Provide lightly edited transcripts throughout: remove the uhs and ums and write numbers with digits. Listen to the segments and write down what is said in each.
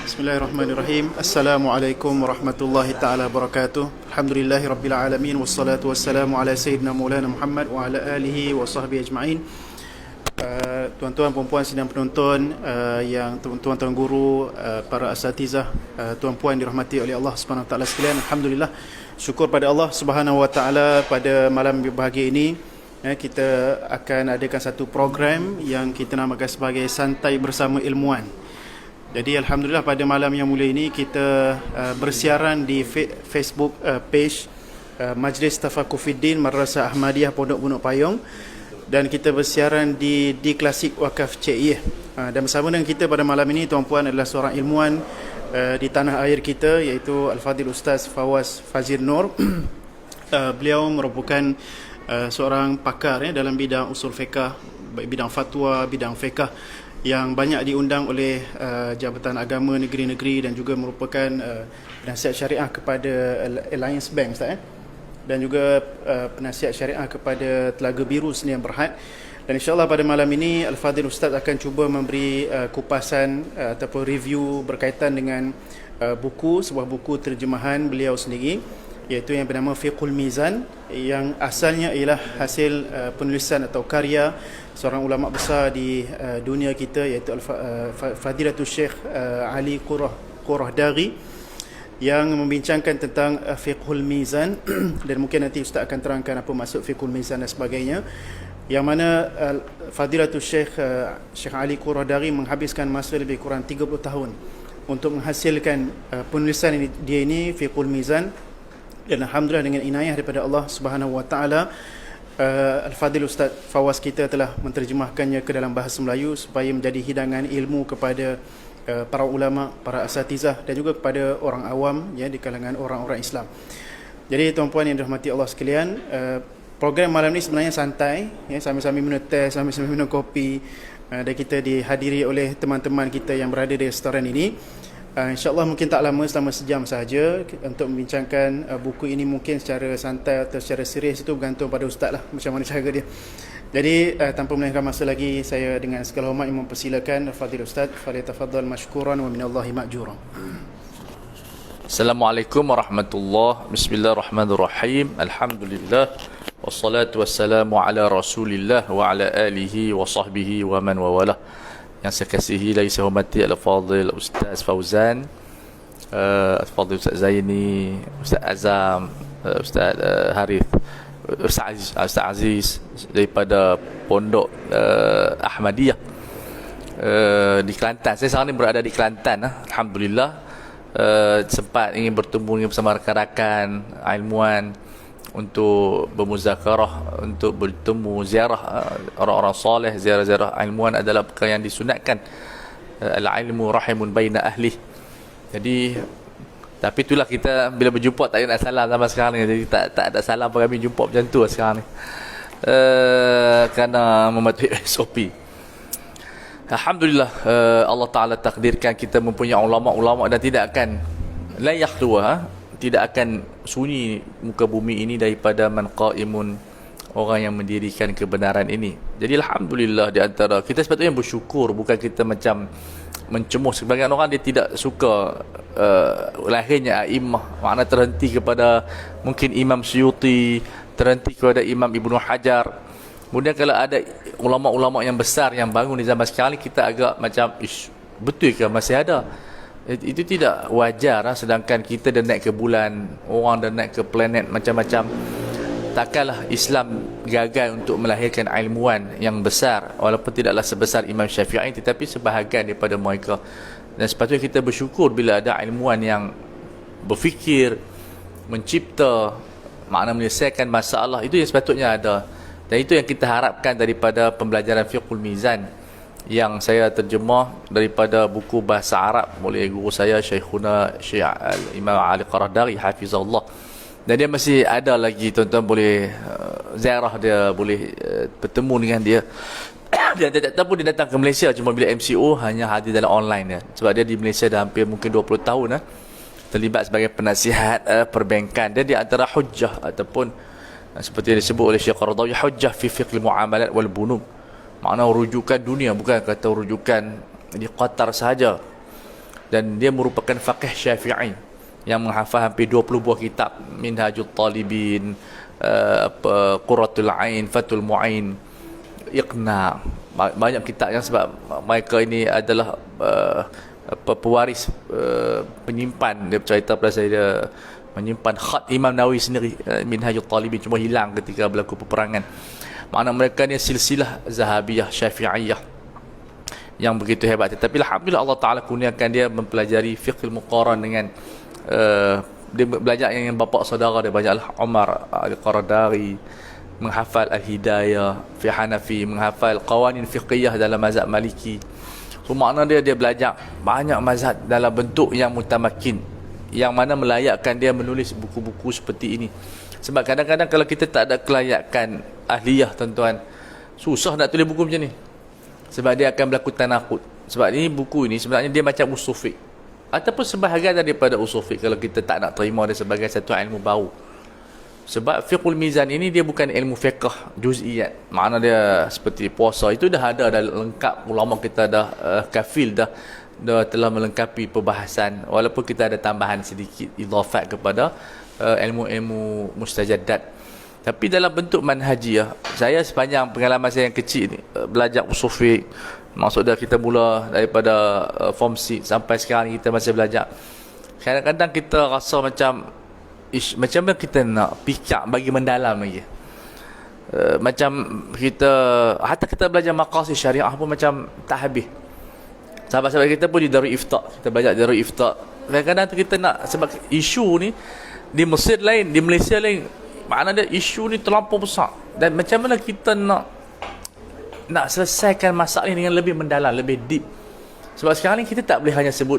Bismillahirrahmanirrahim. Assalamualaikum warahmatullahi taala wabarakatuh. Alhamdulillahirabbil alamin wassalatu wassalamu ala sayyidina Maulana Muhammad wa ala alihi wa sahbihi ajma'in. Tuan-tuan, puan-puan sidang penonton, yang tuan-tuan guru, para asatizah, tuan-puan dirahmati oleh Allah Subhanahu wa taala sekalian. Alhamdulillah, syukur pada Allah Subhanahu wa taala pada malam berbahagia ini. Kita akan adakan satu program yang kita namakan sebagai Santai Bersama Ilmuwan. Jadi alhamdulillah pada malam yang mulia ini kita bersiaran di Facebook page Majlis Tafakufiddin Madrasah Ahmadiyah Pondok Gunung Payung, dan kita bersiaran di Klasik Wakaf Cik. Dan bersama dengan kita pada malam ini tuan-puan adalah seorang ilmuwan di tanah air kita, iaitu Al-Fadhil Ustaz Fawaz Fazil Nur. Beliau merupakan seorang pakar dalam bidang usul fiqh, bidang fatwa, bidang fiqh yang banyak diundang oleh Jabatan Agama negeri-negeri, dan juga merupakan penasihat syariah kepada Alliance Bank, Ustaz, dan juga penasihat syariah kepada Telaga Biru Sdn Bhd. Dan insyaAllah pada malam ini Al-Fadhil Ustaz akan cuba memberi kupasan ataupun review berkaitan dengan sebuah buku terjemahan beliau sendiri, iaitu yang bernama Fiqhul Mizan, yang asalnya ialah hasil penulisan atau karya seorang ulama besar di dunia kita, iaitu Fadilatul Syekh Ali Qurrah Dari, yang membincangkan tentang Fiqhul Mizan. Dan mungkin nanti Ustaz akan terangkan apa maksud Fiqhul Mizan dan sebagainya, yang mana Fadilatul Syekh Ali Qurrah Dari menghabiskan masa lebih kurang 30 tahun untuk menghasilkan penulisan dia ini, Fiqhul Mizan. Dan alhamdulillah dengan inayah daripada Allah Subhanahu wa taala, Al-Fadhil Ustaz Fawaz kita telah menterjemahkannya ke dalam bahasa Melayu supaya menjadi hidangan ilmu kepada para ulama, para asatizah, dan juga kepada orang awam di kalangan orang-orang Islam. Jadi tuan-puan yang dirahmati Allah sekalian, program malam ni sebenarnya santai, sambil-sambil minum teh, sambil-sambil minum kopi, dan kita dihadiri oleh teman-teman kita yang berada di restoran ini. InsyaAllah mungkin tak lama, selama sejam sahaja untuk membincangkan buku ini. Mungkin secara santai atau secara serius itu bergantung pada Ustaz lah, macam mana cara dia. Jadi tanpa melengahkan masa lagi, saya dengan segala hormat mempersilakan Fadhil Ustaz, falyatafaddal mashkuran wa minallahi ma'juran. Assalamualaikum warahmatullahi. Bismillahirrahmanirrahim. Alhamdulillah wassalatu wassalamu ala Rasulillah wa ala alihi wa sahbihi wa man wawalah. Yang saya kasihi lagi saya hormati Al-Fadhil Ustaz Fauzan, Al-Fadhil Ustaz Zaini, Ustaz Azam, Ustaz Harith, Ustaz Aziz daripada Pondok Ahmadiyah di Kelantan. Saya sekarang ni berada di Kelantan. Alhamdulillah, sempat ingin bertemu bersama rakan-rakan ilmuwan untuk bermuzakarah, untuk bertemu, ziarah orang-orang soleh. Ziarah-ziarah ilmuwan adalah perkara yang disunatkan. Al-ilmu rahimun baina ahli. Jadi tapi itulah, kita bila berjumpa tak nak salam sama sekarang ni. Jadi tak ada salam pun kami jumpa macam tu sekarang ni, kerana mematuhi SOP. Alhamdulillah, Allah Ta'ala takdirkan kita mempunyai ulama-ulama, dan tidak akan la yakhluwa, tidak akan sunyi muka bumi ini daripada man qaimun, orang yang mendirikan kebenaran ini. Jadi alhamdulillah, di antara kita sepatutnya bersyukur, bukan kita macam mencemuh. Sebagian orang dia tidak suka lahirnya a'immah, makna terhenti kepada mungkin Imam Suyuti, terhenti kepada Imam Ibnu Hajar. Kemudian kalau ada ulama-ulama yang besar yang bangun di zaman sekarang, kita agak macam betul ke masih ada? Itu tidak wajar. Sedangkan kita dah naik ke bulan, orang dah naik ke planet macam-macam. Takkanlah Islam gagal untuk melahirkan ilmuwan yang besar, walaupun tidaklah sebesar Imam Syafi'i, tetapi sebahagian daripada mereka. Dan sepatutnya kita bersyukur bila ada ilmuwan yang berfikir, mencipta, makna menyelesaikan masalah. Itu yang sepatutnya ada. Dan itu yang kita harapkan daripada pembelajaran Fiqhul Mizan yang saya terjemah daripada buku bahasa Arab oleh guru saya, Syekhuna Syekh Imam Ali Qurrah Dari hafizahullah. Dan dia masih ada lagi, tuan-tuan boleh ziarah dia, boleh bertemu dengan dia. Dia tak tahu dia datang ke Malaysia, cuma bila MCO hanya hadir dalam online dia. Sebab dia di Malaysia dah hampir mungkin 20 tahun terlibat sebagai penasihat perbankan. Dan di antara hujjah ataupun seperti yang disebut oleh Syekh Qaradawi, hujjah fi fiqh al-muamalat wal bunuk, Makna rujukan dunia, bukan kata rujukan di Qatar sahaja. Dan dia merupakan faqih Syafi'i yang menghafal hampir 20 buah kitab, Minhajul Talibin, Qurratul Ain, Fathul Mu'in, Iqna. Banyak kitab yang, sebab mereka ini adalah pewaris, penyimpan. Dia cerita pada saya, dia menyimpan khat Imam Nawawi sendiri, Minhajul Talibin, cuma hilang ketika berlaku peperangan. Makna mereka ni silsilah Zahabiyah Syafi'iyah yang begitu hebat. Tetapi alhamdulillah Allah Ta'ala kurniakan dia mempelajari fiqh muqaran dengan dia belajar dengan bapa saudara dia, belajarlah Umar Al-Qaradari, menghafal Al-Hidayah fi Hanafi, menghafal qawanin fiqhiyah dalam mazhab Maliki. So makna dia belajar banyak mazhab dalam bentuk yang mutamakin, yang mana melayakkan dia menulis buku-buku seperti ini. Sebab kadang-kadang kalau kita tak ada kelayakan ahliyah, tuan-tuan, susah nak tulis buku macam ni. Sebab dia akan berlaku tanaqud. Sebab ini buku ini sebenarnya dia macam usul fiqh, ataupun sebahagian daripada usul fiqh kalau kita tak nak terima dia sebagai satu ilmu baru. Sebab fiqhul mizan ini dia bukan ilmu fiqh juz'iyat. Makna dia seperti puasa, itu dah ada, dah lengkap. Ulama kita dah kafil dah telah melengkapi perbahasan, walaupun kita ada tambahan sedikit idhafat kepada ilmu-ilmu mustajadat. Tapi dalam bentuk manhajiyah, saya sepanjang pengalaman saya yang kecil ni belajar usul fiqh, maksudnya kita mula daripada form 6 sampai sekarang kita masih belajar. Kadang-kadang kita rasa macam mana kita nak pikir bagi mendalam lagi. Macam kita, hatta kita belajar maqasid syariah pun macam tak habis. Sahabat-sahabat kita pun di Darul Ifta, kita belajar Darul Ifta. Kadang-kadang kita nak, sebab isu ni di Mesir lain, di Malaysia lain, makna dia isu ni terlampau besar. Dan macam mana kita nak selesaikan masalah ni dengan lebih mendalam, lebih deep. Sebab sekarang ni kita tak boleh hanya sebut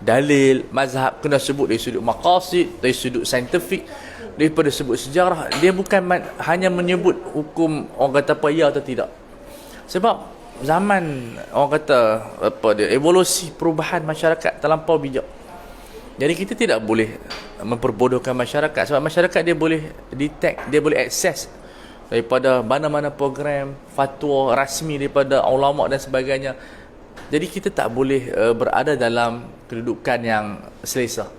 dalil, mazhab, kena sebut dari sudut maqasid, dari sudut saintifik, daripada sebut sejarah. Dia bukan hanya menyebut hukum, orang kata apa ya atau tidak. Sebab zaman, orang kata apa dia, evolusi perubahan masyarakat terlampau bijak. Jadi kita tidak boleh memperbodohkan masyarakat, sebab masyarakat dia boleh detect, dia boleh akses daripada mana-mana program fatwa rasmi daripada ulama dan sebagainya. Jadi kita tak boleh berada dalam kedudukan yang selesa.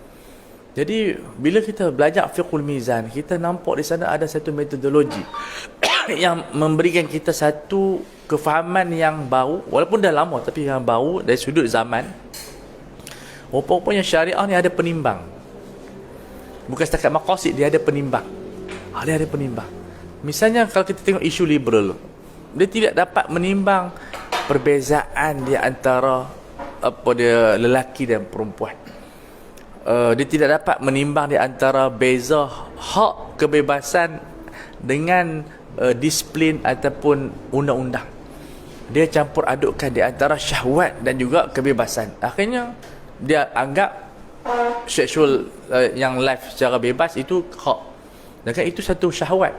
Jadi bila kita belajar fiqhul mizan, kita nampak di sana ada satu metodologi yang memberikan kita satu kefahaman yang baru, walaupun dah lama tapi yang baru dari sudut zaman. Rupa-rupanya syariah ni ada penimbang. Bukan setakat maqasid, dia ada penimbang. Dia ada penimbang. Misalnya kalau kita tengok isu liberal, dia tidak dapat menimbang perbezaan di antara lelaki dan perempuan. Dia tidak dapat menimbang di antara beza hak kebebasan dengan disiplin ataupun undang-undang. Dia campur adukkan di antara syahwat dan juga kebebasan. Akhirnya dia anggap seksual yang live secara bebas itu hak, dan kan itu satu syahwat.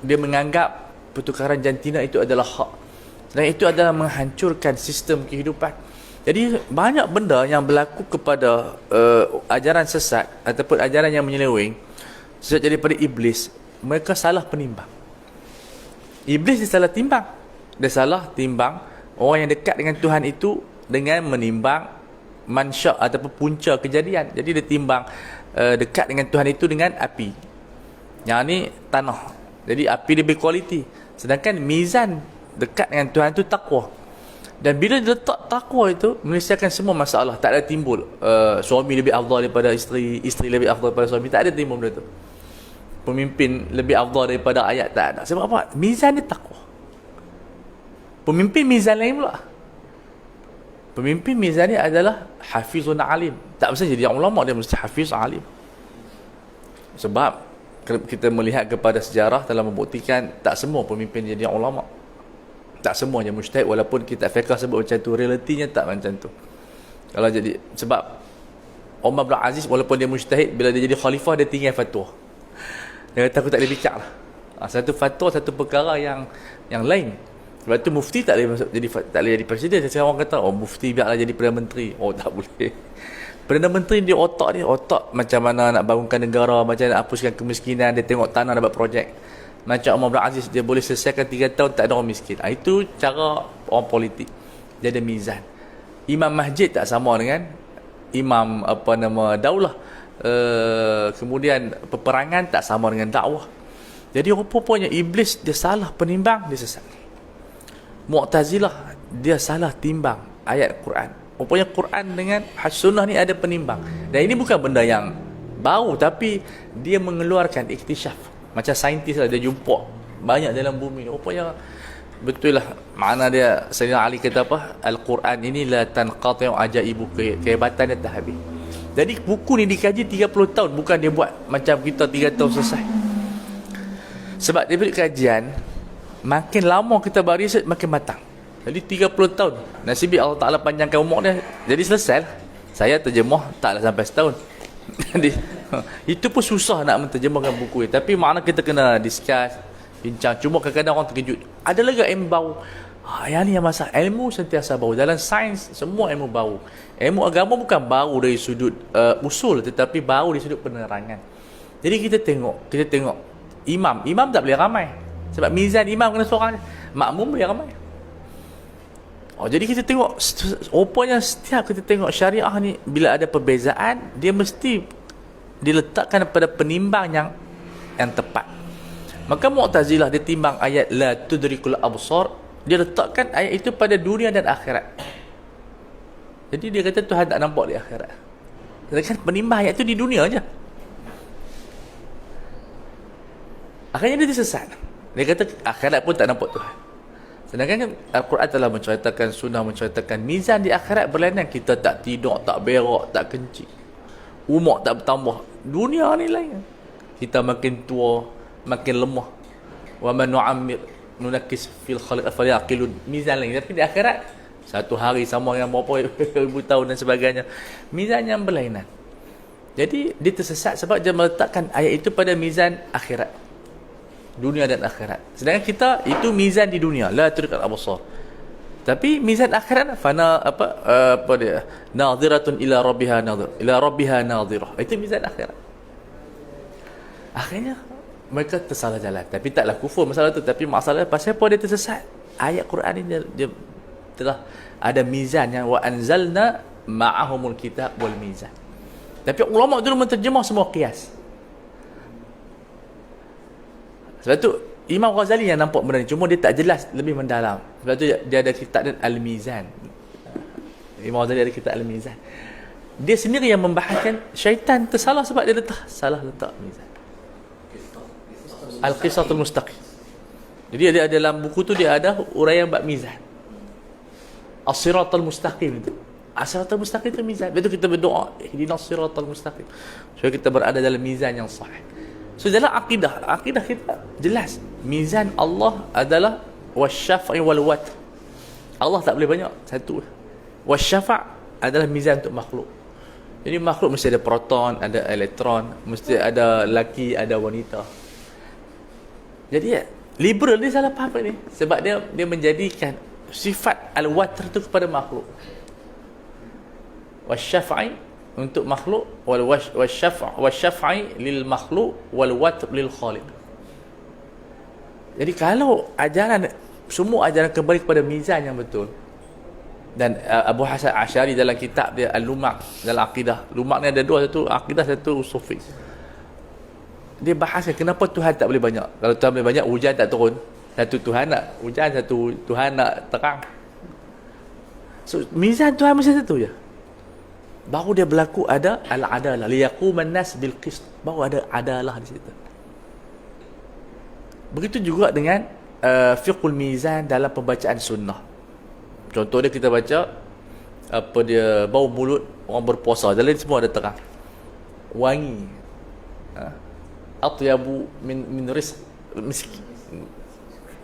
Dia menganggap pertukaran jantina itu adalah hak, dan itu adalah menghancurkan sistem kehidupan. Jadi banyak benda yang berlaku kepada ajaran sesat ataupun ajaran yang menyeleweng sesat daripada iblis. Mereka salah penimbang. Iblis dia salah timbang. Dia salah timbang orang yang dekat dengan Tuhan itu dengan menimbang mansya' ataupun punca kejadian. Jadi dia timbang dekat dengan Tuhan itu dengan api. Yang ni tanah. Jadi api dia berkualiti. Sedangkan mizan dekat dengan Tuhan itu takwa. Dan bila dia letak takwa itu, menyelesaikan semua masalah. Tak ada timbul suami lebih afdal daripada isteri, isteri lebih afdal daripada suami. Tak ada timbul benda tu. Pemimpin lebih afdal daripada ayat, tak ada. Sebab apa? Mizan dia takwa. Pemimpin mizan lain pula. Pemimpin mizan dia adalah hafizun alim. Tak mesti jadi ulama, dia mesti hafiz alim. Sebab kita melihat kepada sejarah telah membuktikan tak semua pemimpin jadi ulama. Tak semuanya mujtahid, walaupun kita fiqh sebut macam tu, realitinya tak macam tu. Kalau jadi, sebab Umar bin Aziz walaupun dia mujtahid, bila dia jadi khalifah dia tinggal fatwa. Dia kata aku tak boleh bincang lah. Satu fatwa, satu perkara yang lain. Sebab tu mufti tak boleh masuk jadi, tak boleh jadi presiden. Sekarang orang kata mufti biarlah jadi Perdana Menteri. Tak boleh. Perdana Menteri dia otak macam mana nak bangunkan negara, macam nak hapuskan kemiskinan, dia tengok tanah dapat projek. Macam Umar bin Aziz, dia boleh selesaikan 3 tahun tak ada orang miskin. Itu cara orang politik. Dia ada mizan. Imam masjid tak sama dengan imam daulah. Kemudian peperangan tak sama dengan dakwah. Jadi rupanya iblis dia salah penimbang, dia sesat. Mu'tazilah dia salah timbang ayat Quran. Rupanya Quran dengan sunnah ni ada penimbang. Dan ini bukan benda yang baru, tapi dia mengeluarkan iktisyaf. Macam saintis lah, dia jumpa banyak dalam bumi. Rupanya betul lah makna dia. Sayyidina Ali kata apa? Al-Quran ini la tanqati'u ajaibu, kehebatan dia tak habis. Jadi buku ni dikaji 30 tahun, bukan dia buat macam kita 3 tahun selesai. Sebab dia beri kajian, makin lama kita beresearch makin matang. Jadi 30 tahun. Nasibi Allah Ta'ala panjangkan umur dia, jadi selesai lah. Saya terjemah taklah sampai setahun. Jadi itu pun susah nak menterjemahkan buku ni. Tapi makna kita kena discuss, bincang. Cuma kadang-kadang orang terkejut, ada lagi ilmu baru. Yang ni yang masalah. Ilmu sentiasa baru. Dalam sains semua ilmu baru. Ilmu agama bukan baru dari sudut usul, tetapi baru dari sudut penerangan. Jadi kita tengok imam tak boleh ramai. Sebab mizan imam kena seorang, makmum boleh ramai. Jadi kita tengok, rupanya setiap kita tengok syariah ni, bila ada perbezaan, dia mesti diletakkan pada penimbang yang tepat. Maka Mu'tazilah dia timbang ayat la tudrikul absar, dia letakkan ayat itu pada dunia dan akhirat. Jadi dia kata Tuhan tak nampak di akhirat. Sedangkan penimbang ayat itu di dunia aja. Akhirnya dia sesat. Dia kata akhirat pun tak nampak Tuhan. Sedangkan Al-Quran telah menceritakan, sunnah menceritakan mizan di akhirat berlainan. Kita tak tidur, tak berak, tak kencing, umur tak bertambah. Dunia ni lain. Kita makin tua, makin lemah. Wa man nu'ammir nunakkis fil khalq falyaqilun. Mizan lain. Tapi di akhirat satu hari sama dengan berapa ribu tahun dan sebagainya. Mizan yang berlainan. Jadi dia tersesat sebab dia meletakkan ayat itu pada mizan akhirat, dunia dan akhirat. Sedangkan kita itu mizan di dunia, la tudrikul absar. Tapi mizan akhirat fana apa dia? Nadhiratun ila rabbiha nadhir. Ila rabbiha nadhirah. Itu mizan akhirat. Akhirnya mereka tersalah jalan. Tapi taklah kufur masalah tu, tapi masalah pasal apa dia tersesat. Ayat Quran ni dia telah ada mizan yang wa anzalna ma'ahumul kitab wal mizan. Tapi ulama dulu menterjemah semua qiyas. Sebab tu Imam Ghazali yang nampak benda ni, cuma dia tak jelas lebih mendalam. Sebab tu dia ada kitab Al-Mizan. Imam Ghazali ada kitab Al-Mizan. Dia sendiri yang membahaskan syaitan tersalah sebab dia salah letak mizan. Al-Qisatul Mustaqim. Jadi ada dalam buku tu dia ada uraian bab mizan. As-Siratal Mustaqim itu. As-Siratal Mustaqim itu mizan. Betul kita berdoa, ihdinas siratal mustaqim. Supaya kita berada dalam mizan yang sahih. So dalam akidah kita jelas mizan Allah adalah wasyafa'i wal watr. Allah tak boleh banyak, satu. Wasyafa' adalah mizan untuk makhluk. Jadi makhluk mesti ada proton, ada elektron, mesti ada lelaki, ada wanita. Jadi liberal dia salah faham ni, sebab dia menjadikan sifat al-watr itu kepada makhluk. Wasyafa'i untuk makhluk, wal wasyaf'i lil makhluk wal watr lil khaliq. Jadi kalau ajaran, semua ajaran kembali kepada mizan yang betul. Dan Abu Hasan Asy'ari dalam kitab dia Al-Lumak dalam akidah, Lumak ni ada dua, satu akidah, satu sufi. Dia bahaskan kenapa Tuhan tak boleh banyak. Kalau Tuhan boleh banyak, hujan tak turun. Satu Tuhan nak hujan, satu Tuhan nak terang. So mizan Tuhan mesti satu je. Baru dia berlaku ada al-adalah, liyaquman nas bil qist. Baru ada adalah di situ. Begitu juga dengan fiqhul mizan dalam pembacaan sunnah. Contohnya kita baca apa dia, bau mulut orang berpuasa, dalam semua ada terang, wangi, atyabu min rizq miskin.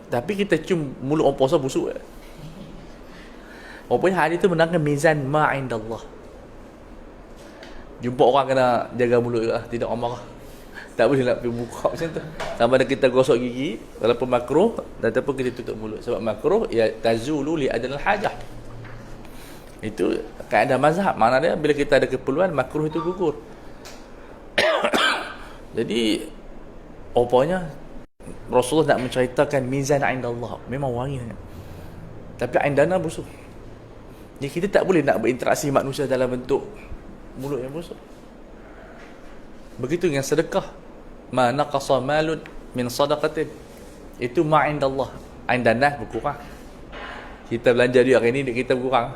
Tapi kita cium mulut orang puasa busuk. Rupanya hadis itu menangkan mizan ma indallah. Jumpa orang kena jaga mulut juga, tidak orang marah. Tak boleh nak pergi buka macam tu. Sama ada kita gosok gigi walaupun makruh, ataupun kita tutup mulut. Sebab makruh ya tazulu li adnal hajah. Itu kaedah mazhab. Makna dia bila kita ada keperluan, makruh itu gugur. Jadi rupanya Rasulullah nak menceritakan mizan inda Allah memang wangi sangat, tapi indana busuk. Jadi kita tak boleh nak berinteraksi manusia dalam bentuk mulut yang busuk. Begitu dengan sedekah, ma naqasa malun min sadaqatin, itu ma inda Allah, indana berkurang. Kita belanja duit hari ni, duit kita berkurang.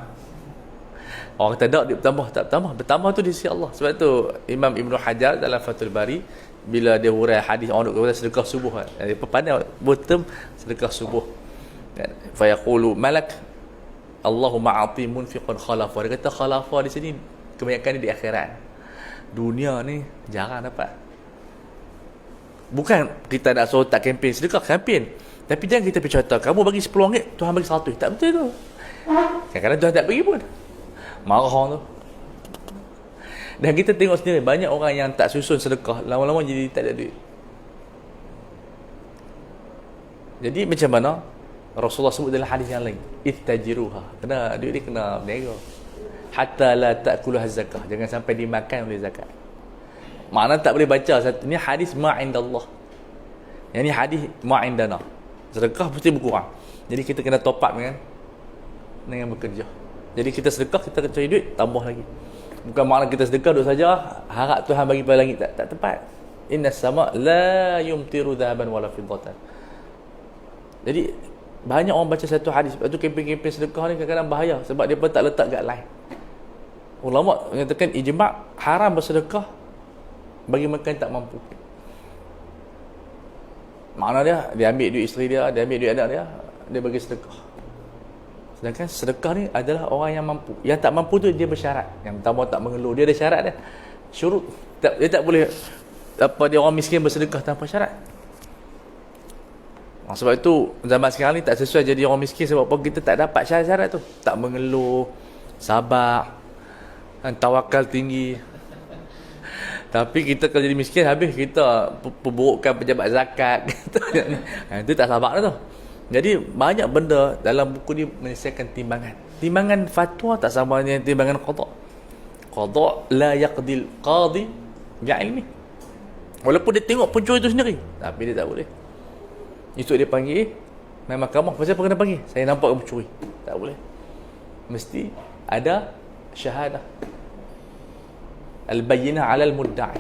Orang kata tak, dia bertambah. Tak bertambah. Bertambah tu di sisi Allah. Sebab tu Imam Ibn Hajar dalam Fathul Bari, bila dia hurai hadis orang duk kata sedekah subuh, dia pandai bottom sedekah subuh. Fa yaqulu malak Allahumma a'ti munfiqan khalafa. Dia kata khalafa di sini kebanyakan di akhirat. Dunia ni jarang dapat. Bukan kita nak suruh tak kempen sedekah, kempen. Tapi jangan kita pergi contoh, kamu bagi RM10, Tuhan bagi RM100. Tak betul tu. Kadang-kadang Tuhan tak bagi pun. Marah orang tu. Dan kita tengok sendiri, banyak orang yang tak susun sedekah, lama-lama jadi tak ada duit. Jadi macam mana Rasulullah sebut dalam hadis yang lain, ittajiruha, kena duit ni kena berniaga, hatta la ta'kuluha zakah, jangan sampai dimakan oleh zakat. Makna tak boleh baca satu ni hadis ma indallah, yang ni hadis ma indana. Sedekah mesti berkurang, jadi kita kena top up dengan bekerja. Jadi kita sedekah, kita cari duit, tambah lagi. Bukan makna kita sedekah duduk saja harap Tuhan bagi pada langit, tak tepat. Inna sama la yumtiru dhahaban wala fiddatan. Jadi banyak orang baca satu hadis, sebab tu kempen-kempen sedekah ni kadang-kadang bahaya, sebab dia pun tak letak guideline. Ulama mengatakan ijma' haram bersedekah bagi mereka yang tak mampu. Makna dia ambil duit isteri dia ambil duit anak dia bagi sedekah. Sedangkan sedekah ni adalah orang yang mampu. Yang tak mampu tu dia bersyarat. Yang pertama tak mengeluh, dia ada syarat dia. Syurut. Dia tak boleh dia orang miskin bersedekah tanpa syarat. Sebab itu zaman sekarang ni tak sesuai jadi orang miskin, sebab apa? Kita tak dapat syarat-syarat tu. Tak mengeluh, sabar, tawakal tinggi. Tapi kita kalau jadi miskin, habis kita perburukkan pejabat zakat. Itu tak sabar tu. Jadi banyak benda dalam buku ni menyelesaikan timbangan. Timbangan fatwa tak sama dengan timbangan qada. Qada la yaqdil qadi bi'ilmi. Walaupun dia tengok pencuri itu sendiri, tapi dia tak boleh. Esok dia panggil main mahkamah, pasal apa kena panggil? Saya nampak kamu curi. Tak boleh. Mesti ada syahadah. Al-bayyinah 'ala al-mudda'i.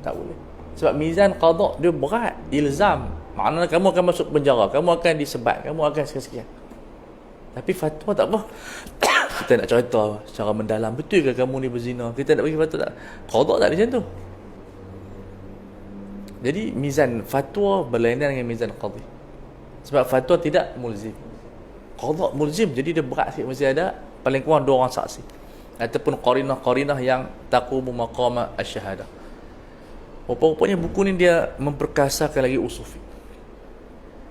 Tak boleh. Sebab mizan qada dia berat, ilzam. Maknanya kamu akan masuk penjara, kamu akan disebat, kamu akan sekian-sekian. Tapi fatwa tak apa. Kita nak cerita secara mendalam, betul ke kamu ni berzina? Kita nak bagi fatwa tak? Qada tak ada macam tu. Jadi mizan fatwa berlainan dengan mizan qadhi. Sebab fatwa tidak mulzim. Qada mulzim, jadi dia berat sikit, mesti ada paling kurang 2 orang saksi. Ataupun qarinah-qarinah yang taqumu maqama asy-syahadah. Rupa-rupanya buku ni dia memperkasakan lagi usul fiqh.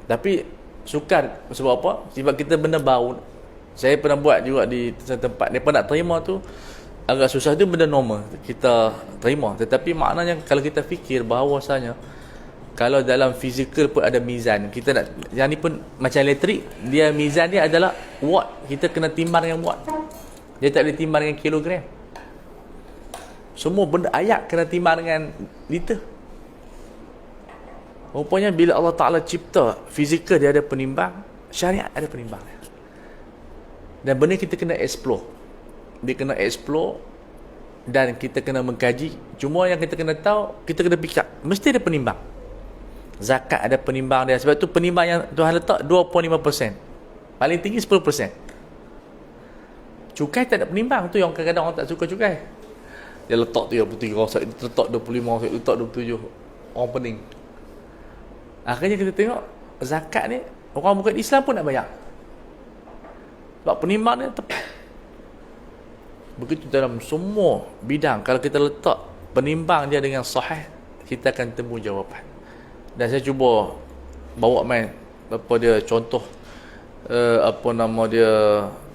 Tapi sukar, sebab apa? Sebab kita benda baru. Saya pernah buat juga di satu tempat, mereka nak terima tu agak susah. Tu benda normal kita terima, tetapi maknanya kalau kita fikir bahawasanya kalau dalam fizikal pun ada mizan, kita nak, yang ni pun macam elektrik, dia mizan dia adalah watt, kita kena timbang dengan watt, dia tak boleh timbang dengan kilogram. Semua benda ayat kena timbang dengan liter. Rupanya bila Allah Ta'ala cipta fizikal, dia ada penimbang, syariat ada penimbang. Dan benda kita kena explore. Dia kena explore dan kita kena mengkaji. Cuma yang kita kena tahu, kita kena fikir, mesti ada penimbang. Zakat ada penimbang dia. Sebab tu penimbang yang Tuhan letak 2.5%. Paling tinggi 10%. Cukai tak ada penimbang. Tu yang kadang-kadang orang tak suka cukai. Dia letak 33, saya letak 25, saya letak 27. Orang pening. Akhirnya kita tengok zakat ni orang bukan Islam pun nak bayar. Sebab penimbang dia tepat. Begitu dalam semua bidang, kalau kita letak penimbang dia dengan sahih, kita akan temu jawapan. Dan saya cuba bawa main apa dia contoh apa nama dia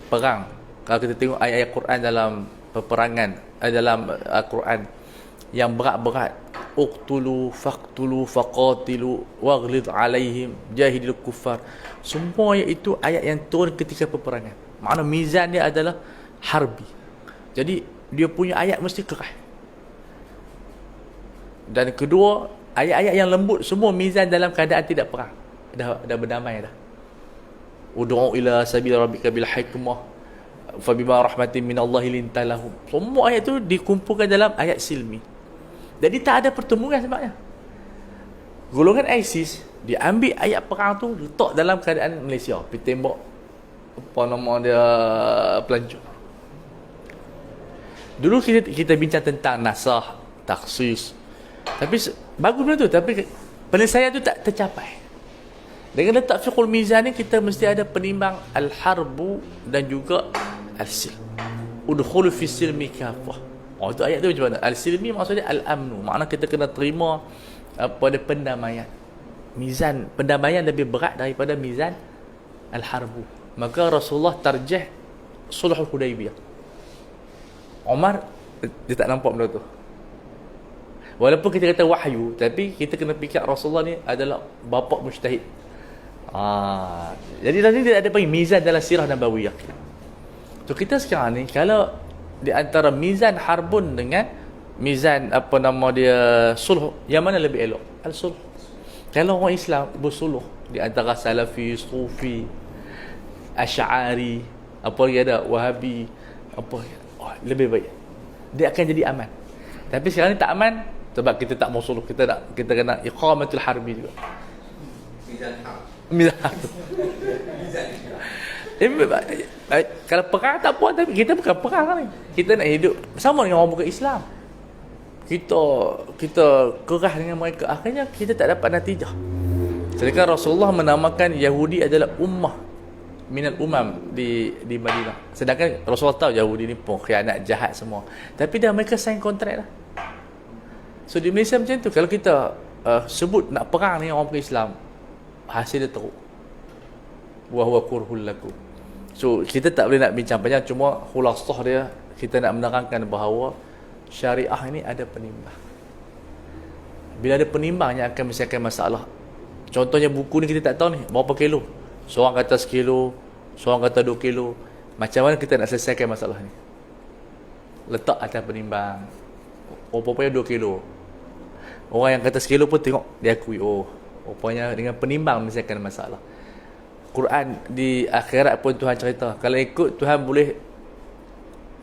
perang. Kalau kita tengok ayat-ayat Quran dalam peperangan, dalam Al-Quran yang berat-berat, uqtulu faqtulu faqatilu waghlid alaihim jahidil kuffar, semua iaitu ayat yang turun ketika peperangan. Makna mizan dia adalah harbi. Jadi dia punya ayat mesti keras. Dan kedua, ayat-ayat yang lembut semua mizan dalam keadaan tidak perang. Dah berdamai dah. Ud'u ila sabil rabbika bil hikmah fa bima rahmatin minallahi lintalahum. Semua ayat tu dikumpulkan dalam ayat silmi. Jadi tak ada pertemuan sebabnya. Golongan ISIS diambil ayat perang tu letak dalam keadaan Malaysia, pergi tembak apa nama dia pelancong. Dulu kita bincang tentang nasah, taksis. Tapi bagus benda tu, tapi penyelesaian tu tak tercapai. Dengan letak fiqhul mizan ni kita mesti ada penimbang al-harbu dan juga al-silm. Udkhulu fi silmi kafah. Oh, itu ayat tu macam mana? Al-silmi maksudnya al-amnu. Makna kita kena terima pada pendamaian. Mizan pendamaian lebih berat daripada mizan al-harbu. Maka Rasulullah tarjih sulhul Hudaibiyah. Umar dia tak nampak benda tu. Walaupun kita kata wahyu, tapi kita kena fikir Rasulullah ni adalah bapa mujtahid. Jadi tadi dia ada panggil mizan dalam sirah nabawiyah. So kita sekarang ni kalau di antara mizan harbun dengan mizan apa nama dia sulh, yang mana lebih elok? Al-sulh. Kalau orang Islam bersuluh di antara Salafi, Sufi, Asy'ari, apa lagi ada Wahabi, apa lebih baik. Dia akan jadi aman. Tapi sekarang ni tak aman sebab kita tak mau suluh, kita kena iqamatul harbi juga. Mizan harb. Kalau perang tak apa, tapi kita bukan perang ni. Kita nak hidup sama dengan orang bukan Islam. Kita kerah dengan mereka, akhirnya kita tak dapat natijah. Sedangkan Rasulullah menamakan Yahudi adalah ummah minal umam di Madinah. Sedangkan Rasulullah tahu Yahudi ni pengkhianat, jahat semua. Tapi dah mereka sign kontrak dah. So di Malaysia macam tu, kalau kita sebut nak perang dengan orang bukan Islam, hasil dia teruk. Wa huwa kurhul lakum. So kita tak boleh nak bincang panjang, cuma khulasah dia kita nak menerangkan bahawa syariah ini ada penimbang. Bila ada penimbang yang akan menyelesaikan masalah. Contohnya buku ni kita tak tahu ni berapa kilo. Seorang kata 1 kilo, seorang kata 2 kilo. Macam mana kita nak selesaikan masalah ni? Letak atas penimbang. Rupanya 2 kilo. Orang yang kata 1 kilo pun tengok, dia akui, rupanya dengan penimbang menyelesaikan masalah. Quran di akhirat pun Tuhan cerita, kalau ikut Tuhan boleh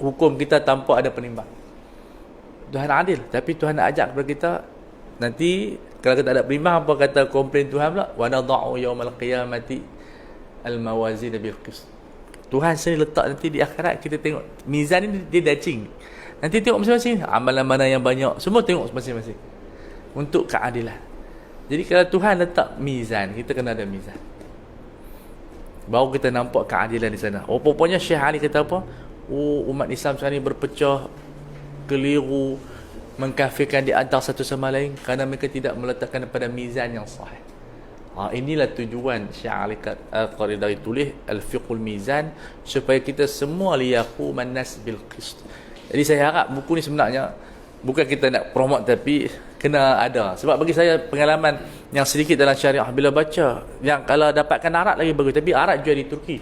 hukum kita tanpa ada penimbang. Tuhan adil, tapi Tuhan nak ajak kepada kita, nanti kalau kita tak ada penimbang, apa kata komplain Tuhan pula? Wa nadha'u yawmal qiyamati al-mawazin bil qist. Tuhan sendiri letak nanti di akhirat, kita tengok mizan ni dia dacing. Nanti tengok masing-masing amalan mana yang banyak, semua tengok masing-masing untuk keadilan. Jadi kalau Tuhan letak mizan, kita kena ada mizan, baru kita nampak keadilan di sana. Pokoknya Syekh Ali kata apa? Umat Islam sekarang ni berpecah, keliru, mengkafirkan di antara satu sama lain kerana mereka tidak meletakkan pada mizan yang sahih. Inilah tujuan Syekh Ali Qardari tulis Al-Fiqhul Mizan, supaya kita semua liyaquman nas bil qist. Jadi saya harap buku ni sebenarnya bukan kita nak promote, tapi kena ada. Sebab bagi saya pengalaman yang sedikit dalam syariah, bila baca, yang kalau dapatkan Arab lagi bagus, tapi Arab jual di Turki,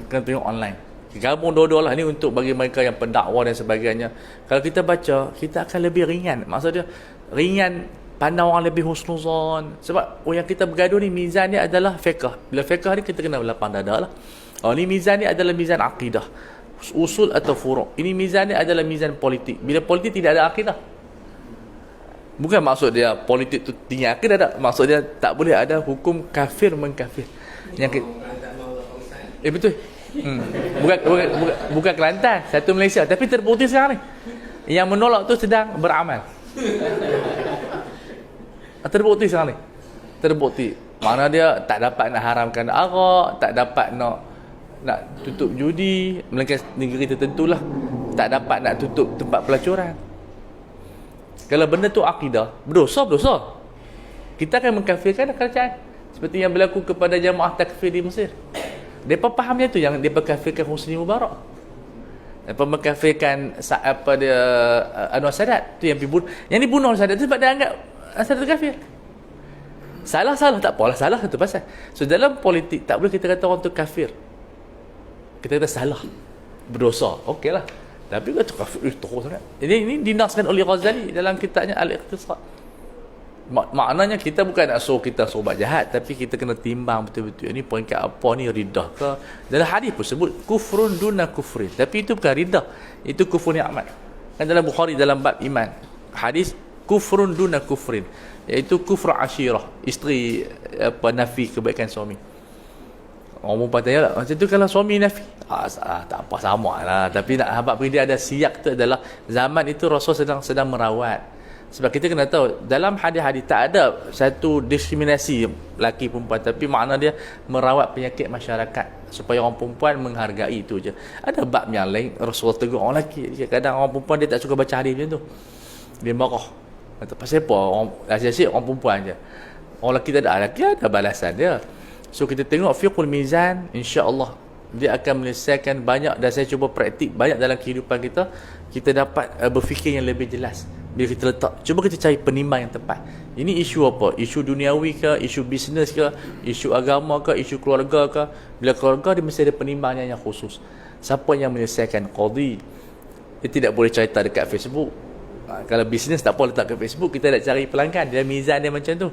kena tengok online. Gabung dua-dua lah ni untuk bagi mereka yang pendakwah dan sebagainya. Kalau kita baca, kita akan lebih ringan. Maksudnya ringan, pandang orang lebih husnuzon. Sebab yang kita bergaduh ni mizan ni adalah fiqh. Bila fiqh ni kita kena lapang dada lah. Ni mizan ni adalah mizan akidah, usul atau furu'. Ini mizan ni adalah mizan politik. Bila politik tidak ada akidah. Bukan maksud dia politik tu tinggi akidah, tak. Maksud dia tak boleh ada hukum kafir mengkafir. Yang betul. Bukan Kelantan, satu Malaysia, tapi terbukti sekarang ni yang menolak tu sedang beramal. Terbukti sekarang ni, terbukti. Mana dia tak dapat nak haramkan arak, tak dapat nak tutup judi, melainkan negeri tertentulah, tak dapat nak tutup tempat pelacuran. Kalau benda tu akidah, berdosa. Kita akan mengkafirkan kerajaan, seperti yang berlaku kepada jamaah takfir di Mesir. Mereka faham dia tu, yang dia kafirkan Husni Mubarak, mereka mengkafirkan apa dia Anwar Sadat tu yang dibunuh. Yang dibunuh Sadat tu sebab dia anggap Sadat tu kafir. Salah tak apalah, salah satu pasal. So dalam politik tak boleh kita kata orang tu kafir. Kita kata salah, berdosa, okeylah. Tapi kata kafir teruk sangat. Ini dinaskan oleh Ghazali dalam kitabnya Al-Iqtisad. Maknanya kita bukan nak kita suruh buat jahat, tapi kita kena timbang betul-betul ini peringkat apa ni, ridah ke. Dalam hadis pun sebut kufrun duna kufrin, tapi itu bukan ridah, itu kufur nikmat. Kan dalam Bukhari dalam bab iman hadis kufrun duna kufrin, iaitu kufur asyirah, isteri nafi kebaikan suami. Orang perempuan tanya lah, macam tu kalau suami nafi, tak apa, sama lah. Tapi nak habaq dia ada siyak tu adalah zaman itu Rasul sedang merawat. Sebab kita kena tahu dalam hadis-hadis tak ada satu diskriminasi lelaki perempuan, tapi makna dia merawat penyakit masyarakat supaya orang perempuan menghargai itu je. Ada bab yang lain Rasulullah tegur orang lelaki. Kadang orang perempuan dia tak suka baca hadis macam tu, dia marah. Kata pasal apa orang asyik orang perempuan je, orang lelaki tak ada, lelaki ada balasan dia. So kita tengok fiqhul mizan, insya-Allah dia akan menyelesaikan banyak, dan saya cuba praktik banyak dalam kehidupan kita. Kita dapat berfikir yang lebih jelas bila kita letak, cuba kita cari penimbang yang tepat. Ini isu apa? Isu duniawi ke, isu bisnes ke, isu agama ke, isu keluarga ke. Bila keluarga dia mesti ada penimbangnya yang khusus. Siapa yang menyelesaikan qadhi, dia tidak boleh cerita dekat Facebook. Kalau bisnes tak boleh letak ke Facebook, kita nak cari pelanggan, dia mizan dia macam tu.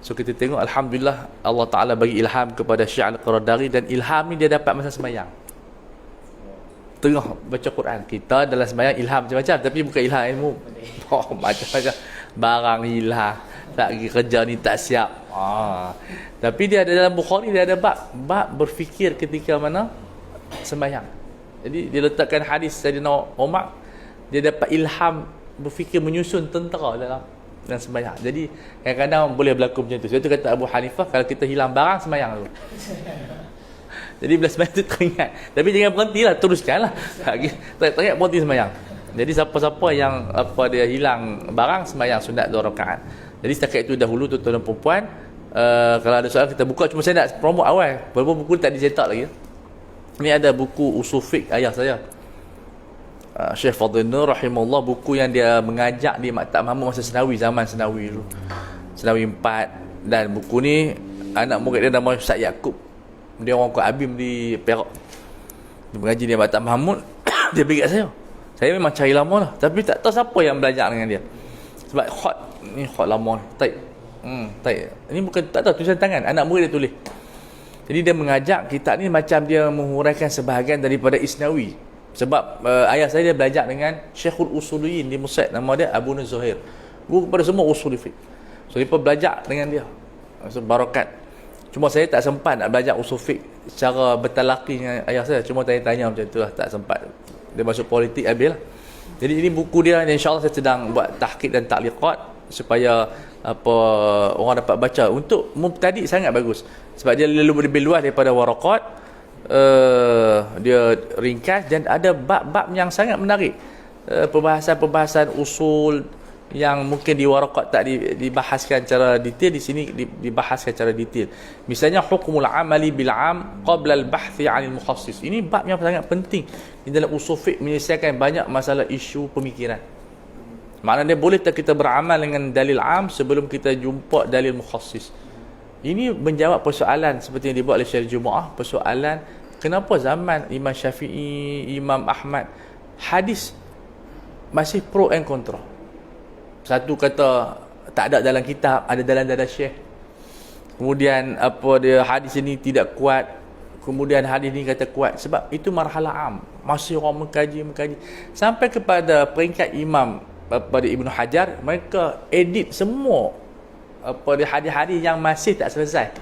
So kita tengok alhamdulillah Allah Taala bagi ilham kepada Syekh Al-Qaradari, dan ilham ni dia dapat masa sembahyang. Tengah baca Quran, kita dalam sembahyang ilham macam-macam, tapi bukan ilham ilmu. Macam-macam barang hilang, tak pergi kerja ni tak siap. Tapi dia ada dalam Bukhari, dia ada bab berfikir ketika mana sembahyang. Jadi dia letakkan hadis Sayyidina Umar, dia dapat ilham berfikir menyusun tentera dalam sembahyang. Jadi kadang-kadang boleh berlaku macam tu. Sebab tu kata Abu Hanifah, kalau kita hilang barang sembahyang dulu. Jadi bila sembahyang tu teringat, tapi jangan berhentilah, teruskanlah. Teringat berhenti sembahyang. Jadi siapa-siapa yang dia hilang barang, sembahyang sunat 2 rakaat. Jadi setakat itu dahulu tuan-tuan dan puan-puan, kalau ada soalan kita buka. Cuma saya nak promote awal, walaupun buku tak dicetak lagi. Ini ada buku usul fiqh ayah saya, Syekh Fadhil Nur rahimahullah, buku yang dia mengajak di Maktab Mahmud masa Senawi, zaman Senawi dulu, Senawi 4. Dan buku ni anak murid dia nama Ustaz Yaakob, dia orang Kuala Abim di Perak, dia mengaji di Maktab Mahmud. Dia bagi kat saya memang cari lama lah, tapi tak tahu siapa yang belajar dengan dia. Sebab khot lama ni, taib. Ini bukan, tak tahu tulisan tangan, anak murid dia tulis. Jadi dia mengajak kitab ni macam dia menghuraikan sebahagian daripada Isnawi. Sebab ayah saya dia belajar dengan Syekhul Usuliyin di Musad, nama dia Abu Nur Zuhair, guru kepada semua usul fiqh. So dia belajar dengan dia, so barakat. Cuma saya tak sempat nak belajar usul fiqh secara bertalaqi dengan ayah saya, cuma tanya-tanya macam tu lah, tak sempat. Dia masuk politik habis lah. Jadi ini buku dia, insya-Allah saya sedang buat tahqiq dan ta'liqat supaya orang dapat baca. Untuk mubtadi sangat bagus sebab dia lebih luas daripada waraqat. Dia ringkas dan ada bab-bab yang sangat menarik, perbahasan-perbahasan usul yang mungkin di waraqat tak dibahaskan secara detail, di sini dibahaskan secara detail. Misalnya hukmul amali bil am qabla al bahthi 'anil mukhassis. Ini bab yang sangat penting di dalam usul fiqh, menyelesaikan banyak masalah isu pemikiran. Maknanya boleh tak kita beramal dengan dalil am sebelum kita jumpa dalil mukhassis. Ini menjawab persoalan seperti yang dibuat oleh Syekh Jumaah, persoalan kenapa zaman Imam Syafi'i, Imam Ahmad hadis masih pro and kontra. Satu kata tak ada dalam kitab, ada dalam dada Syekh. Kemudian dia hadis ini tidak kuat, kemudian hadis ini kata kuat. Sebab itu marhalah am, masih orang mengkaji sampai kepada peringkat Imam pada Ibnu Hajar, mereka edit semua hadis-hadis yang masih tak selesai.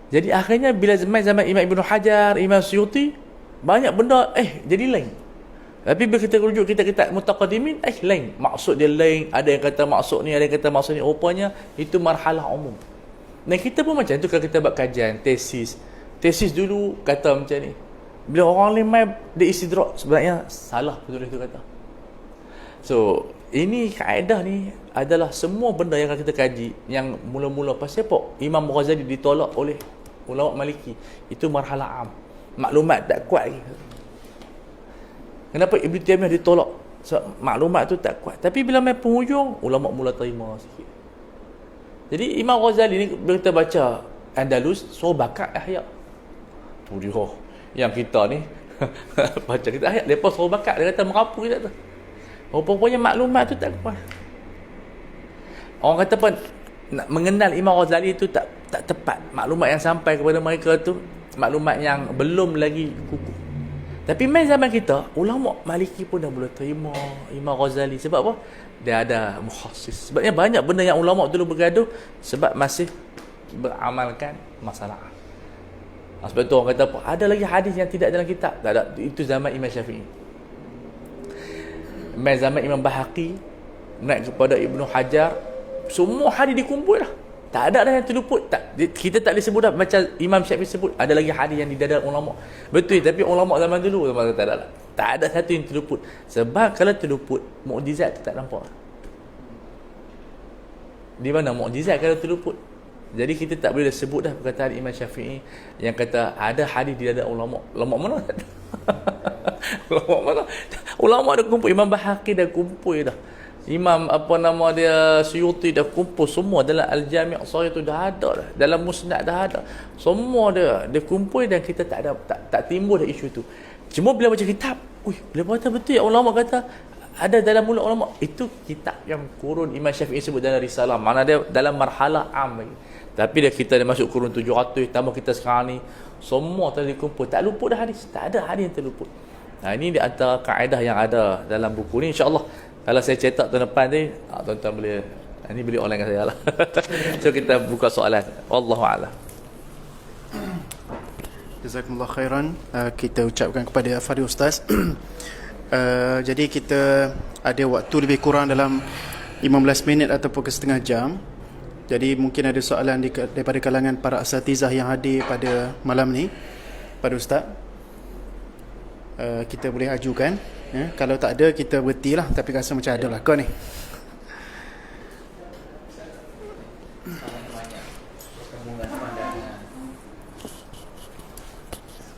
Jadi akhirnya bila zaman Imam Ibnu Hajar, Imam Suyuti, banyak benda jadi lain. Tapi bila kita rujuk kita mutaqaddimin, lain. Maksud dia lain. Ada yang kata maksud ni, ada yang kata maksud ni. Rupanya itu marhalah umum. Dan kita pun macam tu kalau kita buat kajian, tesis dulu kata macam ni. Bila orang lain mai dia istidrak, sebenarnya salah penulis tu kata. So ini kaedah ni adalah semua benda yang kita kaji, yang mula-mula pasal apa Imam Ghazali ditolak oleh ulama Maliki, itu marhalah am, maklumat tak kuat lagi. Kenapa Ibn Taymiyah ditolak? Sebab maklumat tu tak kuat. Tapi bila main penghujung, ulama mula terima sikit. Jadi Imam Ghazali ni bila kita baca Andalus, suruh bakat Ahya. Tu dia yang kita ni baca kita Ahya, lepas suruh bakat, dia kata merapu kita tu. Rupanya maklumat tu tak kuat. Orang kata apa, nak mengenal Imam Ghazali itu tak tepat. Maklumat yang sampai kepada mereka tu maklumat yang belum lagi kukuh. Tapi main zaman kita, ulama Maliki pun dah boleh terima Imam Ghazali. Sebab apa? Dia ada mukhassis. Sebabnya banyak benda yang ulama dulu bergaduh sebab masih beramalkan masalah. Sebab tu orang kata apa? Ada lagi hadis yang tidak dalam kitab. Tak ada. Itu zaman Imam Syafi'i. Main zaman Imam Bahaqi, naik kepada Ibnu Hajar, semua hadis dikumpul dah. Tak ada dah yang terluput. Kita tak boleh sebut dah macam Imam Syafi'i sebut ada lagi hadis yang didadar ulama. Betul, tapi ulama zaman dulu tak ada lah. Tak ada satu yang terluput. Sebab kalau terluput, mukjizat tu tak nampak. Di mana mukjizat kalau terluput? Jadi kita tak boleh sebut dah perkataan Imam Syafi'i yang kata ada hadis didadar ulama. Ulama mana? Ulama mana? Ulama dah kumpul. Imam Bahaqi dah kumpul dah. Imam Suyuti dah kumpul semua dalam Al-Jami' Sahih tu dah ada dah. Dalam Musnad dah ada. Semua dia kumpul dan kita tak timbul dah isu tu. Cuma bila baca kitab, bila baca betul ya ulama kata ada dalam mulut ulama. Itu kitab yang kurun Imam Syafi'i sebut dalam risalah. Mana dia dalam marhalah am lagi. Tapi kita dah masuk kurun 700 tambah kita sekarang ni semua telah dikumpul. Tak luput dah hadis. Tak ada hadis yang terluput. Ini di antara kaedah yang ada dalam buku ni, insya-Allah. Kalau saya cetak tahun depan ni, tuan-tuan boleh ini beli online dengan saya lah. So kita buka soalan. Wallahu a'lam. Jazakumullah khairan. Kita ucapkan kepada Fadil Ustaz. Jadi kita ada waktu lebih kurang dalam 15 minit ataupun setengah jam. Jadi mungkin ada soalan daripada kalangan para asatizah yang hadir pada malam ni, pada Ustaz. Kita boleh ajukan. Kalau tak ada, kita berhentilah. Tapi rasa macam ada lah kau ni.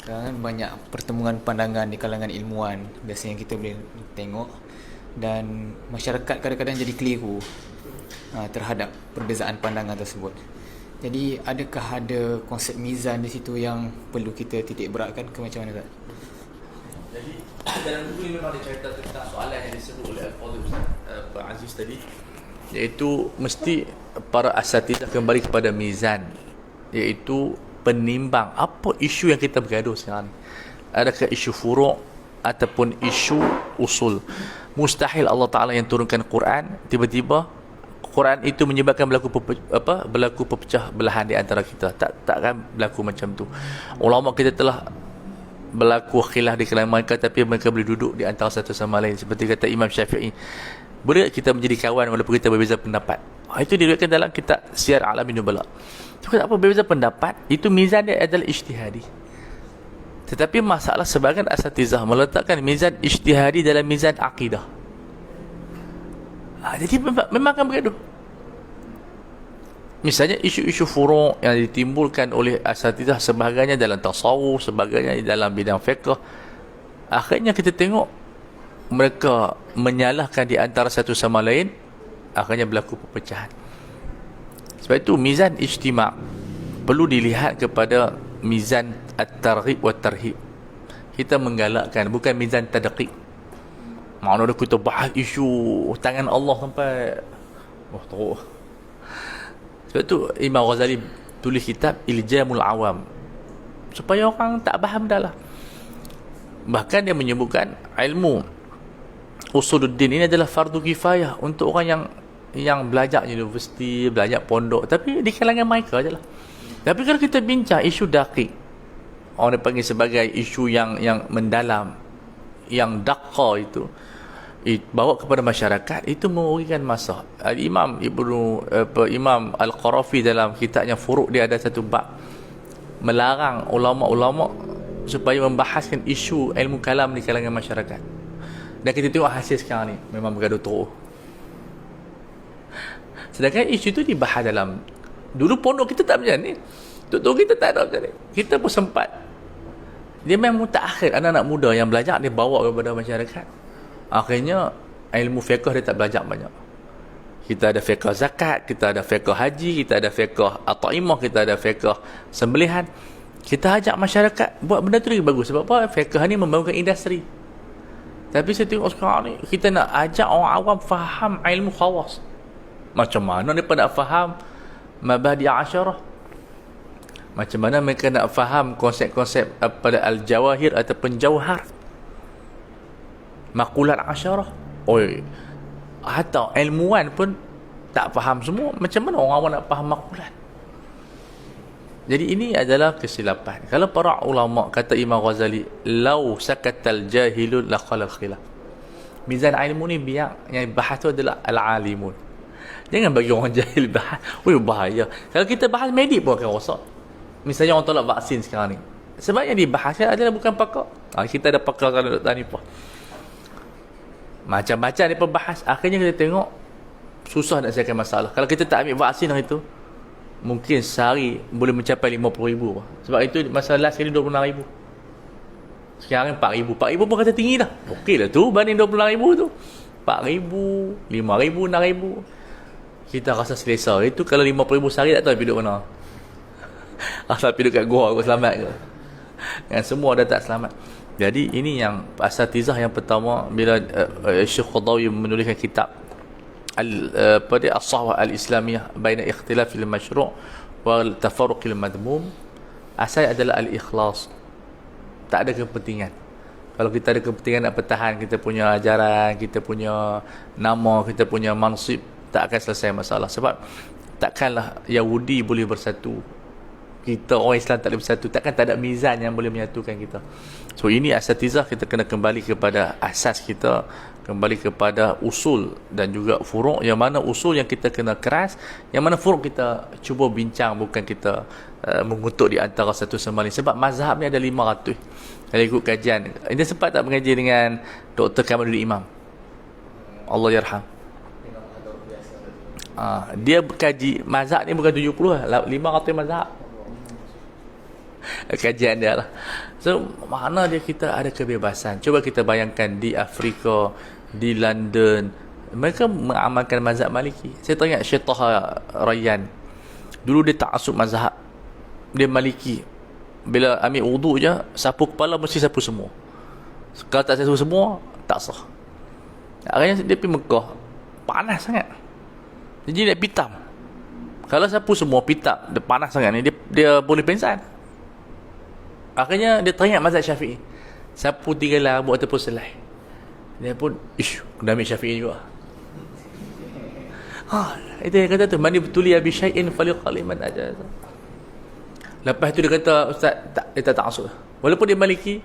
Sekarang banyak pertemuan pandangan di kalangan ilmuwan biasanya kita boleh tengok, dan masyarakat kadang-kadang jadi keliru terhadap perbezaan pandangan tersebut. Jadi adakah ada konsep mizan di situ yang perlu kita titik beratkan ke macam mana, Ustaz? Jadi dalam buku ini memang ada cerita tentang soalan yang disebut oleh Al-Fadhil Ustaz Pak Aziz tadi, iaitu mesti para asatizah kembali kepada mizan, iaitu penimbang apa isu yang kita bergaduh sekarang. Adakah isu furu' ataupun isu usul? Mustahil Allah Ta'ala yang turunkan Quran tiba-tiba Quran itu menyebabkan berlaku perpecah belahan di antara kita. Takkan berlaku macam tu. Ulama kita telah berlaku khilaf di kalangan mereka, tapi mereka boleh duduk di antara satu sama lain. Seperti kata Imam Syafi'i, boleh kita menjadi kawan walaupun kita berbeza pendapat. Itu diriwayatkan dalam kitab Siyar A'lamin Nubala. Apa berbeza pendapat, itu mizan dia adalah ijtihadi. Tetapi masalah sebahagian asatizah meletakkan mizan ijtihadi dalam mizan akidah. Jadi memang akan bergaduh. Misalnya isu-isu furu' yang ditimbulkan oleh asatizah, sebahagiannya dalam tasawuf, sebahagiannya dalam bidang fiqh. Akhirnya kita tengok mereka menyalahkan di antara satu sama lain, akhirnya berlaku perpecahan. Sebab itu mizan ijtima' perlu dilihat kepada mizan at-targhib wa tarhib. Kita menggalakkan, bukan mizan tadqiq. Maknanya kita bahas isu tangan Allah sampai teruk. Sebab tu Imam Ghazali tulis kitab Iljamul Awam, supaya orang tak faham dah lah. Bahkan dia menyebutkan ilmu usuluddin ini adalah fardu kifayah untuk orang yang belajar universiti, belajar pondok, tapi di kalangan mereka je lah. Tapi kalau kita bincang isu daqiq, orang panggil sebagai isu yang mendalam, yang daqqa itu, bawa kepada masyarakat, itu merugikan masa. Imam Al-Qarafi dalam kitabnya Furu' dia ada satu bab melarang ulama-ulama supaya membahaskan isu ilmu kalam di kalangan masyarakat. Dan kita tengok hasil sekarang ni memang bergaduh teruk. Sedangkan isu itu dibahas dalam, dulu pondok kita tak macam ni, tutor kita tak ada macam ni. Kita pun sempat, dia memang mutaakhir, anak-anak muda yang belajar dia bawa kepada masyarakat. Akhirnya ilmu fiqh dia tak belajar banyak. Kita ada fiqh zakat, kita ada fiqh haji, kita ada fiqh at-ta'imah, kita ada fiqh sembelihan. Kita ajak masyarakat buat benda tu lagi bagus. Sebab apa? Fiqh ni membangunkan industri. Tapi saya tengok sekarang ni, kita nak ajak orang awam faham ilmu khawas. Macam mana mereka nak faham mabadi' asyarah? Macam mana mereka nak faham konsep-konsep pada al-jawahir ataupun jauhar, maqulat asyarah? Oi, hatta ilmuwan pun tak faham semua. Macam mana orang awam nak faham maqulat? Jadi ini adalah kesilapan. Kalau para ulama, kata Imam Ghazali, lau sakatal jahilun laqala al-khilaf. Mizan ilmu ni biar yang bahas tu adalah al-alimun. Jangan bagi orang jahil bahas. Oi, bahaya. Kalau kita bahas medik pun akan rosak. Misalnya orang tolak vaksin sekarang ni, sebab yang dibahasnya adalah bukan pakar. Kita ada pakar kalau Dr. Hanifah. Macam-macam dia bahas. Akhirnya kita tengok susah nak selesaikan masalah. Kalau kita tak ambil vaksin hari tu, mungkin sehari boleh mencapai 50,000. Sebab itu masalah last kali 26,000. Sekarang 4,000. 4,000 pun kata tinggi dah. Okey lah tu banding 26,000 tu. 4,000, 5,000, 6,000. Kita rasa selesa. Itu kalau 50,000 sehari tak tahu pergi duduk mana. Asal pergi duduk kat gua aku selamat ke. Yang semua dah tak selamat. Jadi ini yang asatizah yang pertama bila Syekh Qadawi menuliskan kitab pada as-sahwah al-islamiyah baina ikhtilaf al-mashru' wal tafarruq al-madmum, asal adalah al-ikhlas. Tak ada kepentingan. Kalau kita ada kepentingan nak pertahan kita punya ajaran, kita punya nama, kita punya mansib, tak akan selesai masalah. Sebab takkanlah Yahudi boleh bersatu, kita orang Islam tak boleh bersatu. Takkan tak ada mizan yang boleh menyatukan kita. So ini asatizah, kita kena kembali kepada asas kita, kembali kepada usul dan juga furuk. Yang mana usul yang kita kena keras, yang mana furuk kita cuba bincang, bukan kita mengutuk di antara satu sama lain. Sebab mazhab ni ada 500. Kalau ikut kajian, dia sempat tak mengaji dengan Dr. Kamaluddin Imam, Allah yarham. Dia berkaji mazhab ni bukan 70 lah, 500 mazhab kajian dia lah. So mana dia kita ada kebebasan. Cuba kita bayangkan di Afrika, di London, mereka mengamalkan mazhab Maliki. Saya teringat Syekh Taha Rayyan, dulu dia ta'assub mazhab, dia Maliki. Bila ambil wuduk je, sapu kepala mesti sapu semua. Kalau tak sapu semua, tak sah. Akhirnya dia pergi Mekah, panas sangat, jadi dia pitam. Kalau sapu semua pitam, dia panas sangat ni, dia boleh pingsan. Akhirnya dia teringat mazhab Syafi'i, sapu 3 rambut ataupun selai. Dia pun kena ambil Syafi'i juga. Itu yang kata tu, mani betuli abi syai'in faliqaliman aja. Lepas tu dia kata, ustaz, dia tak ta'asub. Walaupun dia Maliki,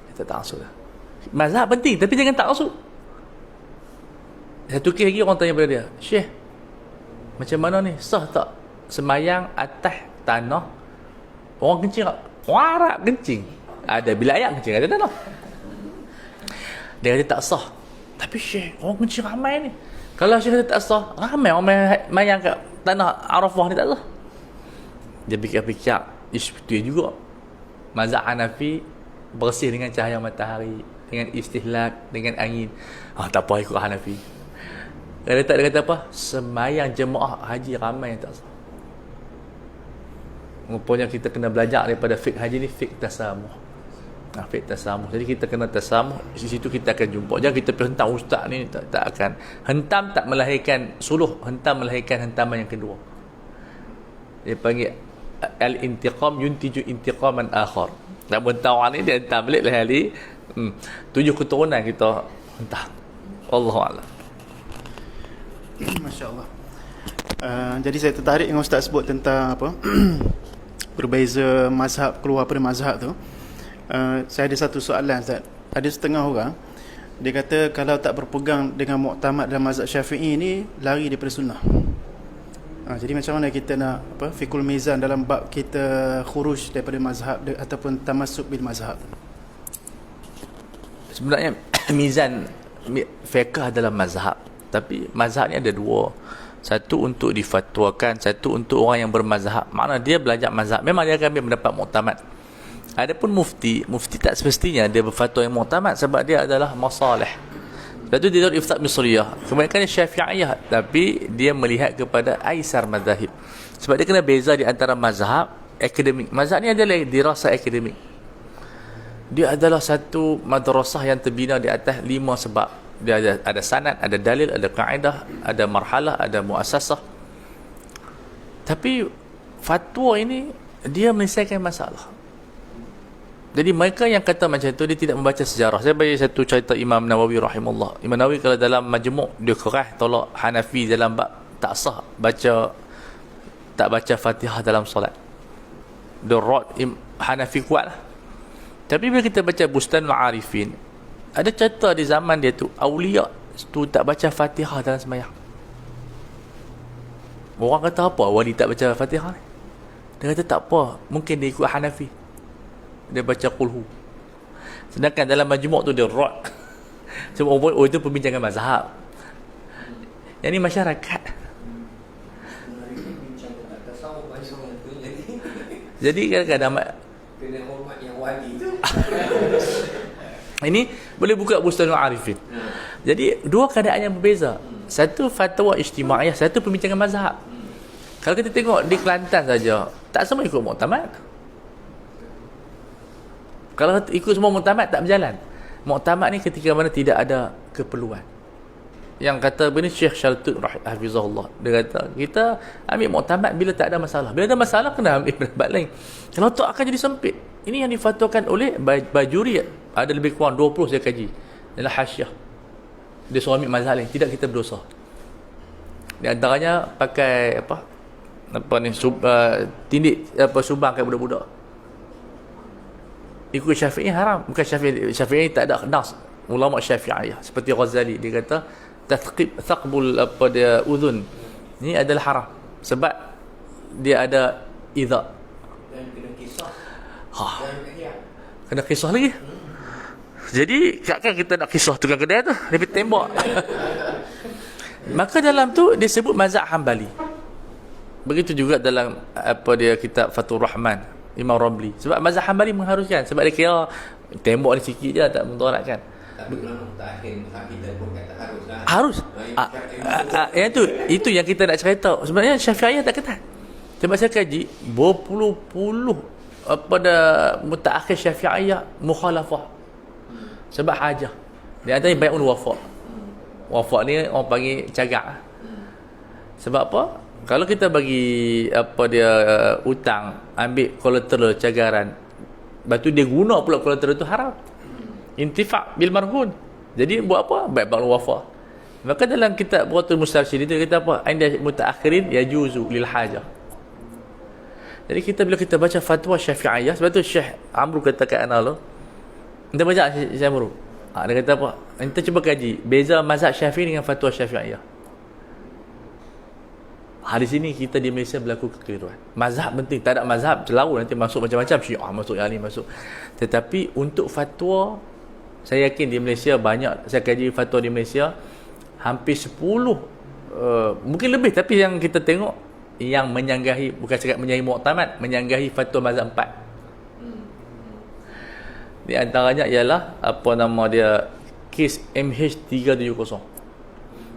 dia tak ta'asub. Mazhab penting, tapi jangan ta'asub. Satu kes lagi orang tanya pada dia, Syekh, macam mana ni, sah tak semayang atas tanah orang kencing tak? Orang Arab kencing, ada bila ayat kencing ada tanah. Dia kata tak sah. Tapi Syekh, orang kencing ramai ni. Kalau Syekh kata tak sah, ramai orang mayang kat tanah Arafah ni tak sah. Dia fikir-fikir, betul juga. Mazhab Hanafi bersih dengan cahaya matahari, dengan istihlak, dengan angin. Tak apa ikut Hanafi. Dia kata apa? Semayang jemaah haji ramai yang tak sah. Rupanya kita kena belajar daripada fiqh haji ni, fiqh tasamuh. Fiqh tasamuh. Jadi kita kena tasamuh, di situ kita akan jumpa. Jangan kita pergi hentam ustaz ni, tak akan. Hentam tak melahirkan suluh, hentam melahirkan hentaman yang kedua. Dia panggil al-intiqam yuntiju intiqaman akhar. Tak hentam orang ni, dia hentam balik lah hari 7 keturunan kita hentam. Allahuakbar. Masya-Allah. Jadi saya tertarik dengan ustaz sebut tentang apa berbeza mazhab, keluar pada mazhab tu. Saya ada satu soalan, Ustaz. Ada setengah orang dia kata kalau tak berpegang dengan muktamad dalam mazhab Syafi'i ni lari daripada sunnah. Jadi macam mana kita nak fikul mizan dalam bab kita khuruj daripada mazhab ataupun tamassuk bil mazhab? Sebenarnya mizan fiqh adalah mazhab, tapi mazhab ni ada dua. Satu untuk difatwakan, satu untuk orang yang bermazhab. Makna dia belajar mazhab, memang dia akan ambil pendapat muktamad. Adapun mufti tak semestinya dia berfatwa yang muktamad, sebab dia adalah masalih. Sebab tu dia Iftat Misriyah, kebanyakan dia Syafi'iyah, tapi dia melihat kepada aisar mazahib. Sebab dia kena beza di antara mazhab akademik. Mazhab ni adalah dirasah akademik. Dia adalah satu madrasah yang terbina di atas 5 sebab. Dia ada sanad, ada dalil, ada kaedah, ada marhalah, ada muassasah. Tapi fatwa ini dia menyelesaikan masalah. Jadi mereka yang kata macam tu, dia tidak membaca sejarah. Saya bagi satu cerita Imam Nawawi rahimahullah. Imam Nawawi kalau dalam majmu' dia kerah tolak Hanafi dalam bab tak sah tak baca Fatihah dalam solat. Dia Hanafi kuat lah. Tapi bila kita baca Bustanul Arifin, ada cerita di zaman dia tu aulia tu tak baca Fatihah dalam sembahyang. Orang kata apa wali tak baca Fatihah ni? Dia kata tak apa, mungkin dia ikut Hanafi, dia baca qulhu. Sedangkan dalam majmu' tu dia rot. Sebab itu perbincangan mazhab. Yang ni masyarakat. Jadi kadang-kadang kena hormat yang wali tu. ini boleh buka Bustanul Arifin. Jadi dua keadaan yang berbeza. Satu fatwa ijtimaiyah, satu perbincangan mazhab. Kalau kita tengok di Kelantan saja, tak semua ikut muktamad. Kalau ikut semua muktamad tak berjalan. Muktamad ni ketika mana tidak ada keperluan. Yang kata begini Syekh Syaltut hafizahullah, dia kata kita ambil muktamad bila tak ada masalah. Bila ada masalah kena ambil pendapat lain. Kalau tak akan jadi sempit. Ini yang difatwakan oleh Bajuri. Ada lebih kurang 20 saya kaji dalam hasyiah. Dia suruh ambil mazhab lain, tidak kita berdosa. Di antaranya pakai tindik subang kat budak-budak. Ikut Syafi'i haram. Bukan Syafi'i tak ada nas. Ulama Syafi'iyah seperti Ghazali, dia kata thaqbul udhun ni adalah haram sebab dia ada idza. Dan kena kisah. Kena kisah lagi. Jadi takkan kita nak kisah tukang kedai tu, dia tembak. Maka dalam tu dia sebut mazhab Hambali. Begitu juga dalam kitab Fathur Rahman Imam Ramli. Sebab mazhab Hambali mengharuskan, sebab dia kira tembak ni sikit je tak mudaratkan. Tapi ulama mutakhir kita pun kata haruslah. Harus. Yang tu, itu yang kita nak cerita. Sebenarnya Syafi'iyah tak ketat. Sebab saya kaji berpuluh-puluh mutaakhir Syafi'iyah mukhalafah. Sebab hajah. Di antaranya bai'un wafa'. Wafa' ni orang panggil cagak. Sebab apa? Kalau kita bagi hutang, ambil kolateral cagaran, lepas tu dia guna pula kolateral tu haram. Intifa' bil marhun. Jadi buat apa? Bai'ul wafa'. Maka dalam kitab Bughyatul Mustarsyid itu kita apa? Inda mutaakhirin yajuzu lil hajah. Jadi bila kita baca fatwa Syafi'iyah, sebab tu Syekh Amru kata kat ana lo, kita baca Syekh Amru. Dia kata apa? Kita cuba kaji beza mazhab Syafi'i dengan fatwa Syafi'iyah. Di sini kita di Malaysia berlaku kekeliruan. Mazhab penting, tak ada mazhab celau nanti masuk macam-macam, Syiah masuk, yang ni masuk. Tetapi untuk fatwa, saya yakin di Malaysia banyak, saya kaji fatwa di Malaysia hampir 10 mungkin lebih, tapi yang kita tengok yang menyanggahi, bukan cakap menyanggahi muktamad, menyanggahi fatwa mazhab 4. Di antaranya ialah kes MH370.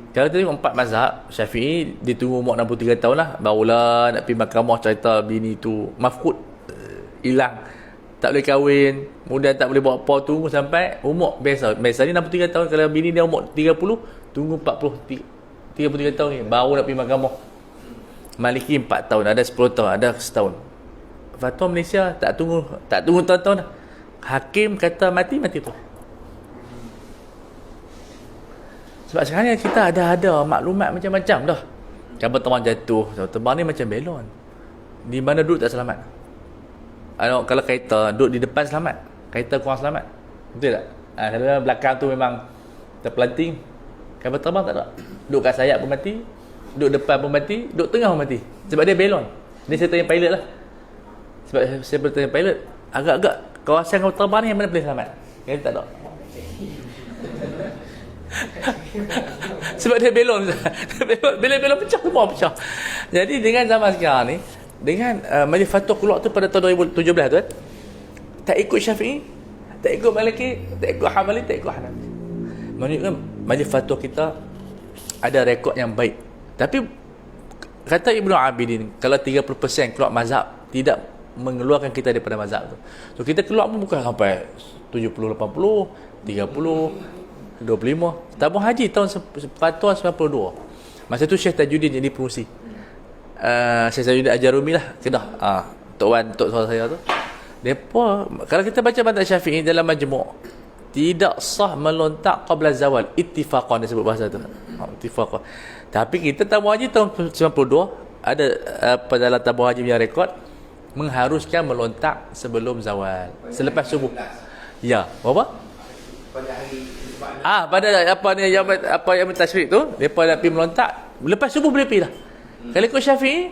Kalau kita tengok 4 mazhab, Syafi'i ditunggu umur 63 tahun lah, barulah nak pergi mahkamah cerita bini tu mafqud, hilang, tak boleh kahwin, kemudian tak boleh buat apa, tunggu sampai umur biasa ni 63 tahun. Kalau bini dia umur 30, tunggu 33 tahun ni baru nak pergi mahkamah. Maliki 4 tahun, ada 10 tahun, ada setahun. Fatwa Malaysia tak tunggu tahun-tahun dah. Hakim kata mati tu. Sebab sekarang kita ada maklumat macam-macam dah. Kapal terbang jatuh, terbang ni macam belon. Di mana duduk tak selamat. Kalau kereta duduk di depan selamat, kereta kurang selamat. Betul tak? Kalau belakang tu memang terpelanting, kapal terbang tak ada. Duduk kat sayap pun mati, duduk depan pun mati, duduk tengah pun mati. Sebab dia belon. Ni saya tanya pilot lah. Sebab saya bertanya pilot, agak-agak kawasan kapal terbang ni yang mana boleh selamat? Kereta tak ada. Sebab dia belon. Belon pecah, semua pecah. Jadi dengan zaman sekarang ni, dengan majlis fatwa keluar tu pada tahun 2017 tu kan, tak ikut Syafi'i, tak ikut Maliki, tak ikut Hambali, tak ikut Hanafi. Menunjukkan majlis fatwa kita ada rekod yang baik. Tapi kata Ibnu Abidin, kalau 30% keluar mazhab tidak mengeluarkan kita daripada mazhab tu. So kita keluar pun bukan sampai 70, 80, 30. 25. Tabung haji tahun Fatwa 92. Masa tu Syekh Tajuddin jadi pengurusi. Syekh Tajuddin Ajarumi lah, Kedah. Tok Wan, tok saudara saya tu. Depa, kalau kita baca mazhab Syafi'i dalam majmu', tidak sah melontak qabla zawal, ittifaqan disebut bahasa tu. Ittifaqan. Tapi kita tabung haji tahun 92 ada apa dalam tabung haji punya rekod mengharuskan melontak sebelum zawal, selepas subuh. Ya, apa? Pada hari Pada apa yang tasyrik tu, depa nak pergi melontak lepas subuh boleh pergi dah. Kalau ikut Syafi'i,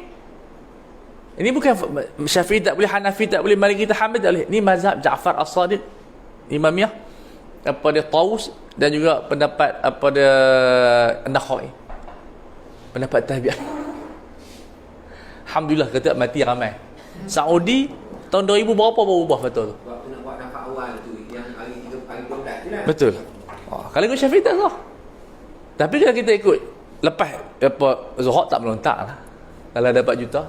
ini bukan Syafi'i tak boleh, Hanafi tak boleh, Maliki tak Hanbali tak boleh. Ni mazhab Ja'far As-Sadiq, Imamiyah, apa dia Taus, dan juga pendapat apa dia Nakhai, pendapat tabi'in. Alhamdulillah kata mati ramai. Saudi tahun 2000 berapa baru ubah fatwa tu. waktu nak buat nafak awal tu yang hari 3 hari 12 tu lah. Betul. Kalau ikut Syafi'i tak sah. Tapi kalau kita ikut lepas apa Zuhur tak melontak lah. Kalau dapat juta.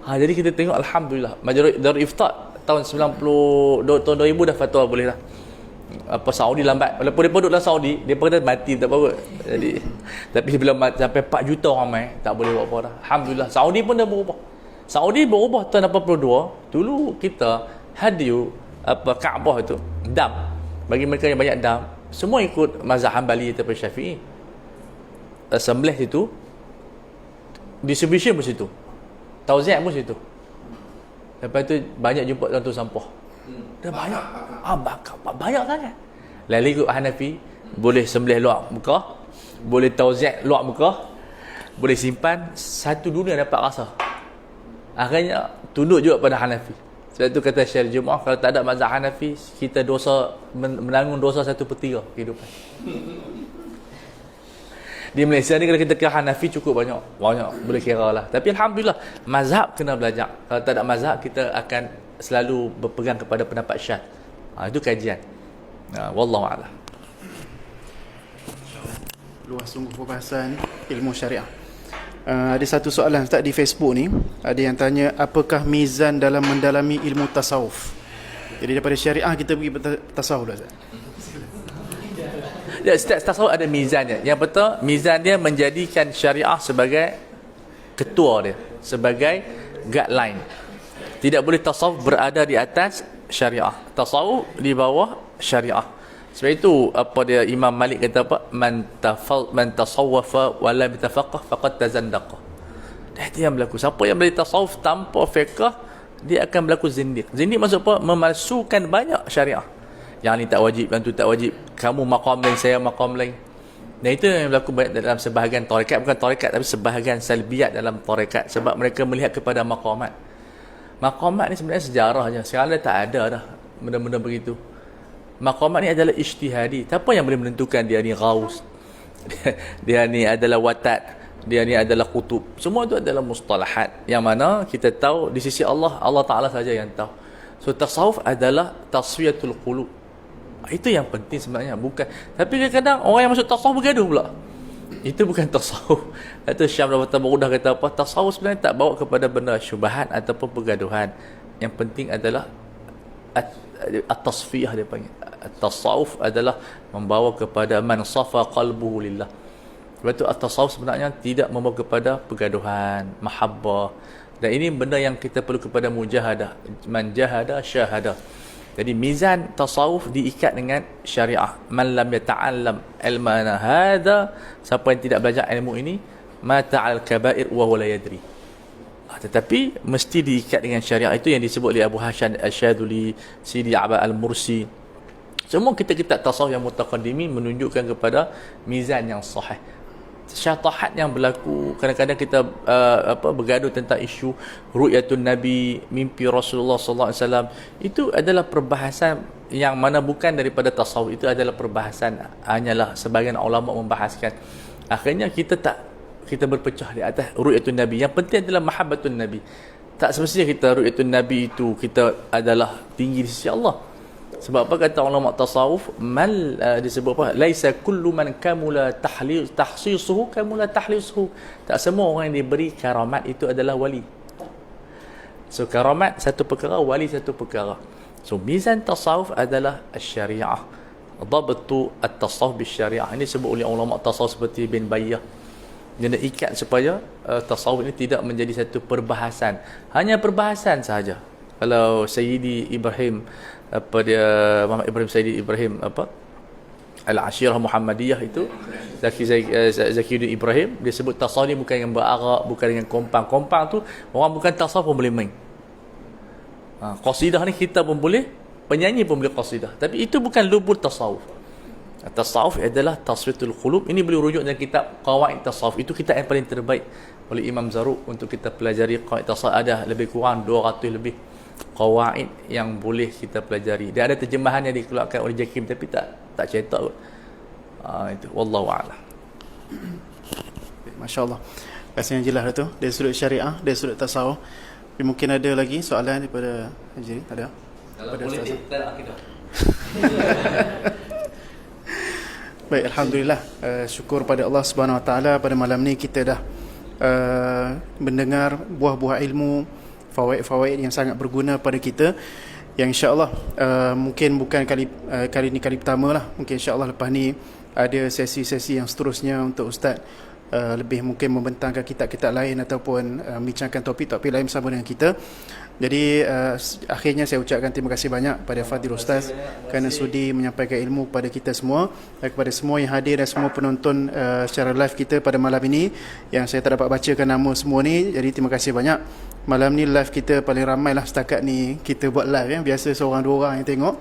Jadi kita tengok alhamdulillah Majlis Darul Ifta tahun tahun 2000 dah fatwa boleh lah. Apa Saudi lambat. Walaupun depa duduk dalam Saudi, depa kata mati tak apa. Jadi tapi bila sampai 4 juta orang mai, tak boleh buat apa dah. Alhamdulillah Saudi pun dah berubah. Saudi berubah tahun 82. Dulu kita hadiu apa Kaabah itu dam. Bagi mereka yang banyak dam, semua ikut mazhab Hanbali ataupun Syafi'i. Sembelih situ, distribution pun situ, tauziah pun situ. Lepas tu banyak jumpa dalam tu sampah. Dah banyak. Banyak sangat. Lalu ikut Hanafi, boleh sembelih luar Mekah, boleh tauziah luar Mekah, boleh simpan, satu dunia dapat rasa. Akhirnya tunduk juga pada Hanafi. Sebab tu kata Syekh Jumaah, kalau tak ada mazhab Hanafi, kita dosa menanggung dosa 1/3 kehidupan. Di Malaysia ni kalau kita kira Hanafi cukup banyak boleh kira lah. Tapi alhamdulillah mazhab kena belajar. Kalau tak ada mazhab, kita akan selalu berpegang kepada pendapat Syekh. Itu kajian. Wallahu a'lam. Luas sungguh perbahasan ilmu syariah. Ada satu soalan Ustaz di Facebook ni, ada yang tanya apakah mizan dalam mendalami ilmu tasawuf. Jadi daripada syariah kita pergi tasawuf lah Ustaz. Ya, setiap tasawuf ada mizannya. Yang betul, mizan dia menjadikan syariah sebagai ketua dia, sebagai guideline. Tidak boleh tasawuf berada di atas syariah. Tasawuf di bawah syariah. Sebab itu apa dia Imam Malik kata apa? Man tasawwafa wa lam yatafaqqah faqad tazandaqa. Itu yang berlaku. Siapa yang boleh tasawuf tanpa fiqh, dia akan berlaku zindiq. Zindiq maksud apa? Memalsukan banyak syariah. Yang ni tak wajib, yang tu tak wajib. Kamu maqam lain, saya maqam lain. Dan itu yang berlaku banyak dalam sebahagian tarekat, bukan tarekat tapi sebahagian salbiyat dalam tarekat, sebab mereka melihat kepada maqamat. Maqamat ni sebenarnya sejarahnya. Sekarang dah tak ada dah benda-benda begitu. Maqamat ni adalah ijtihadi. Siapa yang boleh menentukan dia ni ghaus, dia ni adalah watat, dia ni adalah kutub. Semua itu adalah mustalahat yang mana kita tahu di sisi Allah, Allah Ta'ala saja yang tahu. So tasawuf adalah tasfiyatul qulub. Itu yang penting sebenarnya, bukan. Tapi kadang-kadang orang yang masuk tasawuf bergaduh pula. Itu bukan tasawuf. Itu Syekh Abdul Fattah Barudah kata apa? Tasawuf sebenarnya tak bawa kepada benda syubhat ataupun pergaduhan. Yang penting adalah at-tasfiyah dia panggil. At-tasawuf adalah membawa kepada man safa qalbuhu lillah. Sebab itu at-tasawuf sebenarnya tidak membawa kepada pergaduhan, mahabbah. Dan ini benda yang kita perlu kepada mujahadah. Man jahada syahada. Jadi mizan tasawuf diikat dengan syariah. Man lam yata'allam ilmana hadha, siapa yang tidak belajar ilmu ini, mata al-kaba'ir wa huwa la yadri. Tetapi mesti diikat dengan syariah. Itu yang disebut oleh Abu Hasham Al-Syaduli, Sidi Aba Al-Mursi. Semua kitab-kitab tasawuf yang mutaqaddimin menunjukkan kepada mizan yang sahih. Syatahat yang berlaku, kadang-kadang kita bergaduh tentang isu ru'yatun Nabi, mimpi Rasulullah sallallahu alaihi wasallam. Itu adalah perbahasan yang mana bukan daripada tasawuf. Itu adalah perbahasan, hanyalah sebagian ulama membahaskan. Akhirnya kita berpecah di atas ru'yatun Nabi. Yang penting adalah mahabbatun Nabi. Tak semestinya kita ru'yatun Nabi itu kita adalah tinggi di sisi Allah. Sebab apa kata ulama tasawuf, disebut apa? Laisa kullu man kamula tahsisuhu kamula tahlisuhu. Tak semua orang yang diberi karamat itu adalah wali. So karamat satu perkara, wali satu perkara. So mizan tasawuf adalah syariah. Dhabtu at-tasawuf bisyariah. Ini sebut oleh ulama tasawuf seperti bin Bayyah. Dia nak ikat supaya tasawuf ini tidak menjadi satu perbahasan. Hanya perbahasan sahaja. Kalau Sayyidi Ibrahim Muhammad Ibrahim Sayyidi Ibrahim Al-Ashirah Muhammadiyah itu Zakiuddin Ibrahim, dia sebut tasawuf ni bukan yang berarak, bukan yang kompang tu orang bukan tasawuf pun boleh main. Qasidah ni kita pun boleh, penyanyi pun boleh qasidah, tapi itu bukan lubul tasawuf. Tasawuf adalah tasfiyatul qulub. Ini boleh rujuk dalam kitab Qawaid Tasawuf. Itu kitab yang paling terbaik oleh Imam Zarruq untuk kita pelajari qawaid tasawuf. Ada lebih kurang 200 lebih qawaid yang boleh kita pelajari. Dia ada terjemahan yang dikeluarkan oleh Jakim tapi tak cetak kot. Itu wallahu a'lam. Masya-Allah. Kasih yang jelas tu dari sudut syariah, dari sudut tasawuf. Tapi mungkin ada lagi soalan daripada Haji? Ada? Kalau boleh kita akidah. Baik, alhamdulillah. Syukur pada Allah Subhanahu Wa Taala pada malam ni kita dah mendengar buah-buah ilmu, fawaid-fawaid yang sangat berguna pada kita, yang insya-Allah mungkin bukan kali ini kali pertama lah. Mungkin insya-Allah lepas ni ada sesi-sesi yang seterusnya untuk ustaz lebih mungkin membentangkan kitab-kitab lain ataupun membincangkan topik-topik lain bersama dengan kita. Jadi akhirnya saya ucapkan terima kasih banyak pada Fadil Ustaz kerana sudi menyampaikan ilmu kepada kita semua, dan kepada semua yang hadir dan semua penonton secara live kita pada malam ini yang saya tak dapat bacakan nama semua ni. Jadi terima kasih banyak. Malam ni live kita paling ramai lah setakat ni kita buat live, biasa seorang dua orang yang tengok.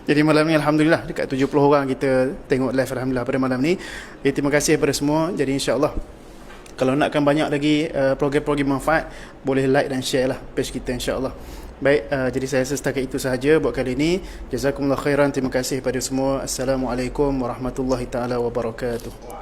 Jadi malam ni alhamdulillah dekat 70 orang kita tengok live alhamdulillah pada malam ni. Jadi terima kasih kepada semua. Jadi insya-Allah kalau nakkan banyak lagi program-program manfaat, boleh like dan share lah page kita insya-Allah. Baik, jadi saya rasa setakat itu sahaja buat kali ini. Jazakumullah khairan. Terima kasih kepada semua. Assalamualaikum warahmatullahi taala wabarakatuh.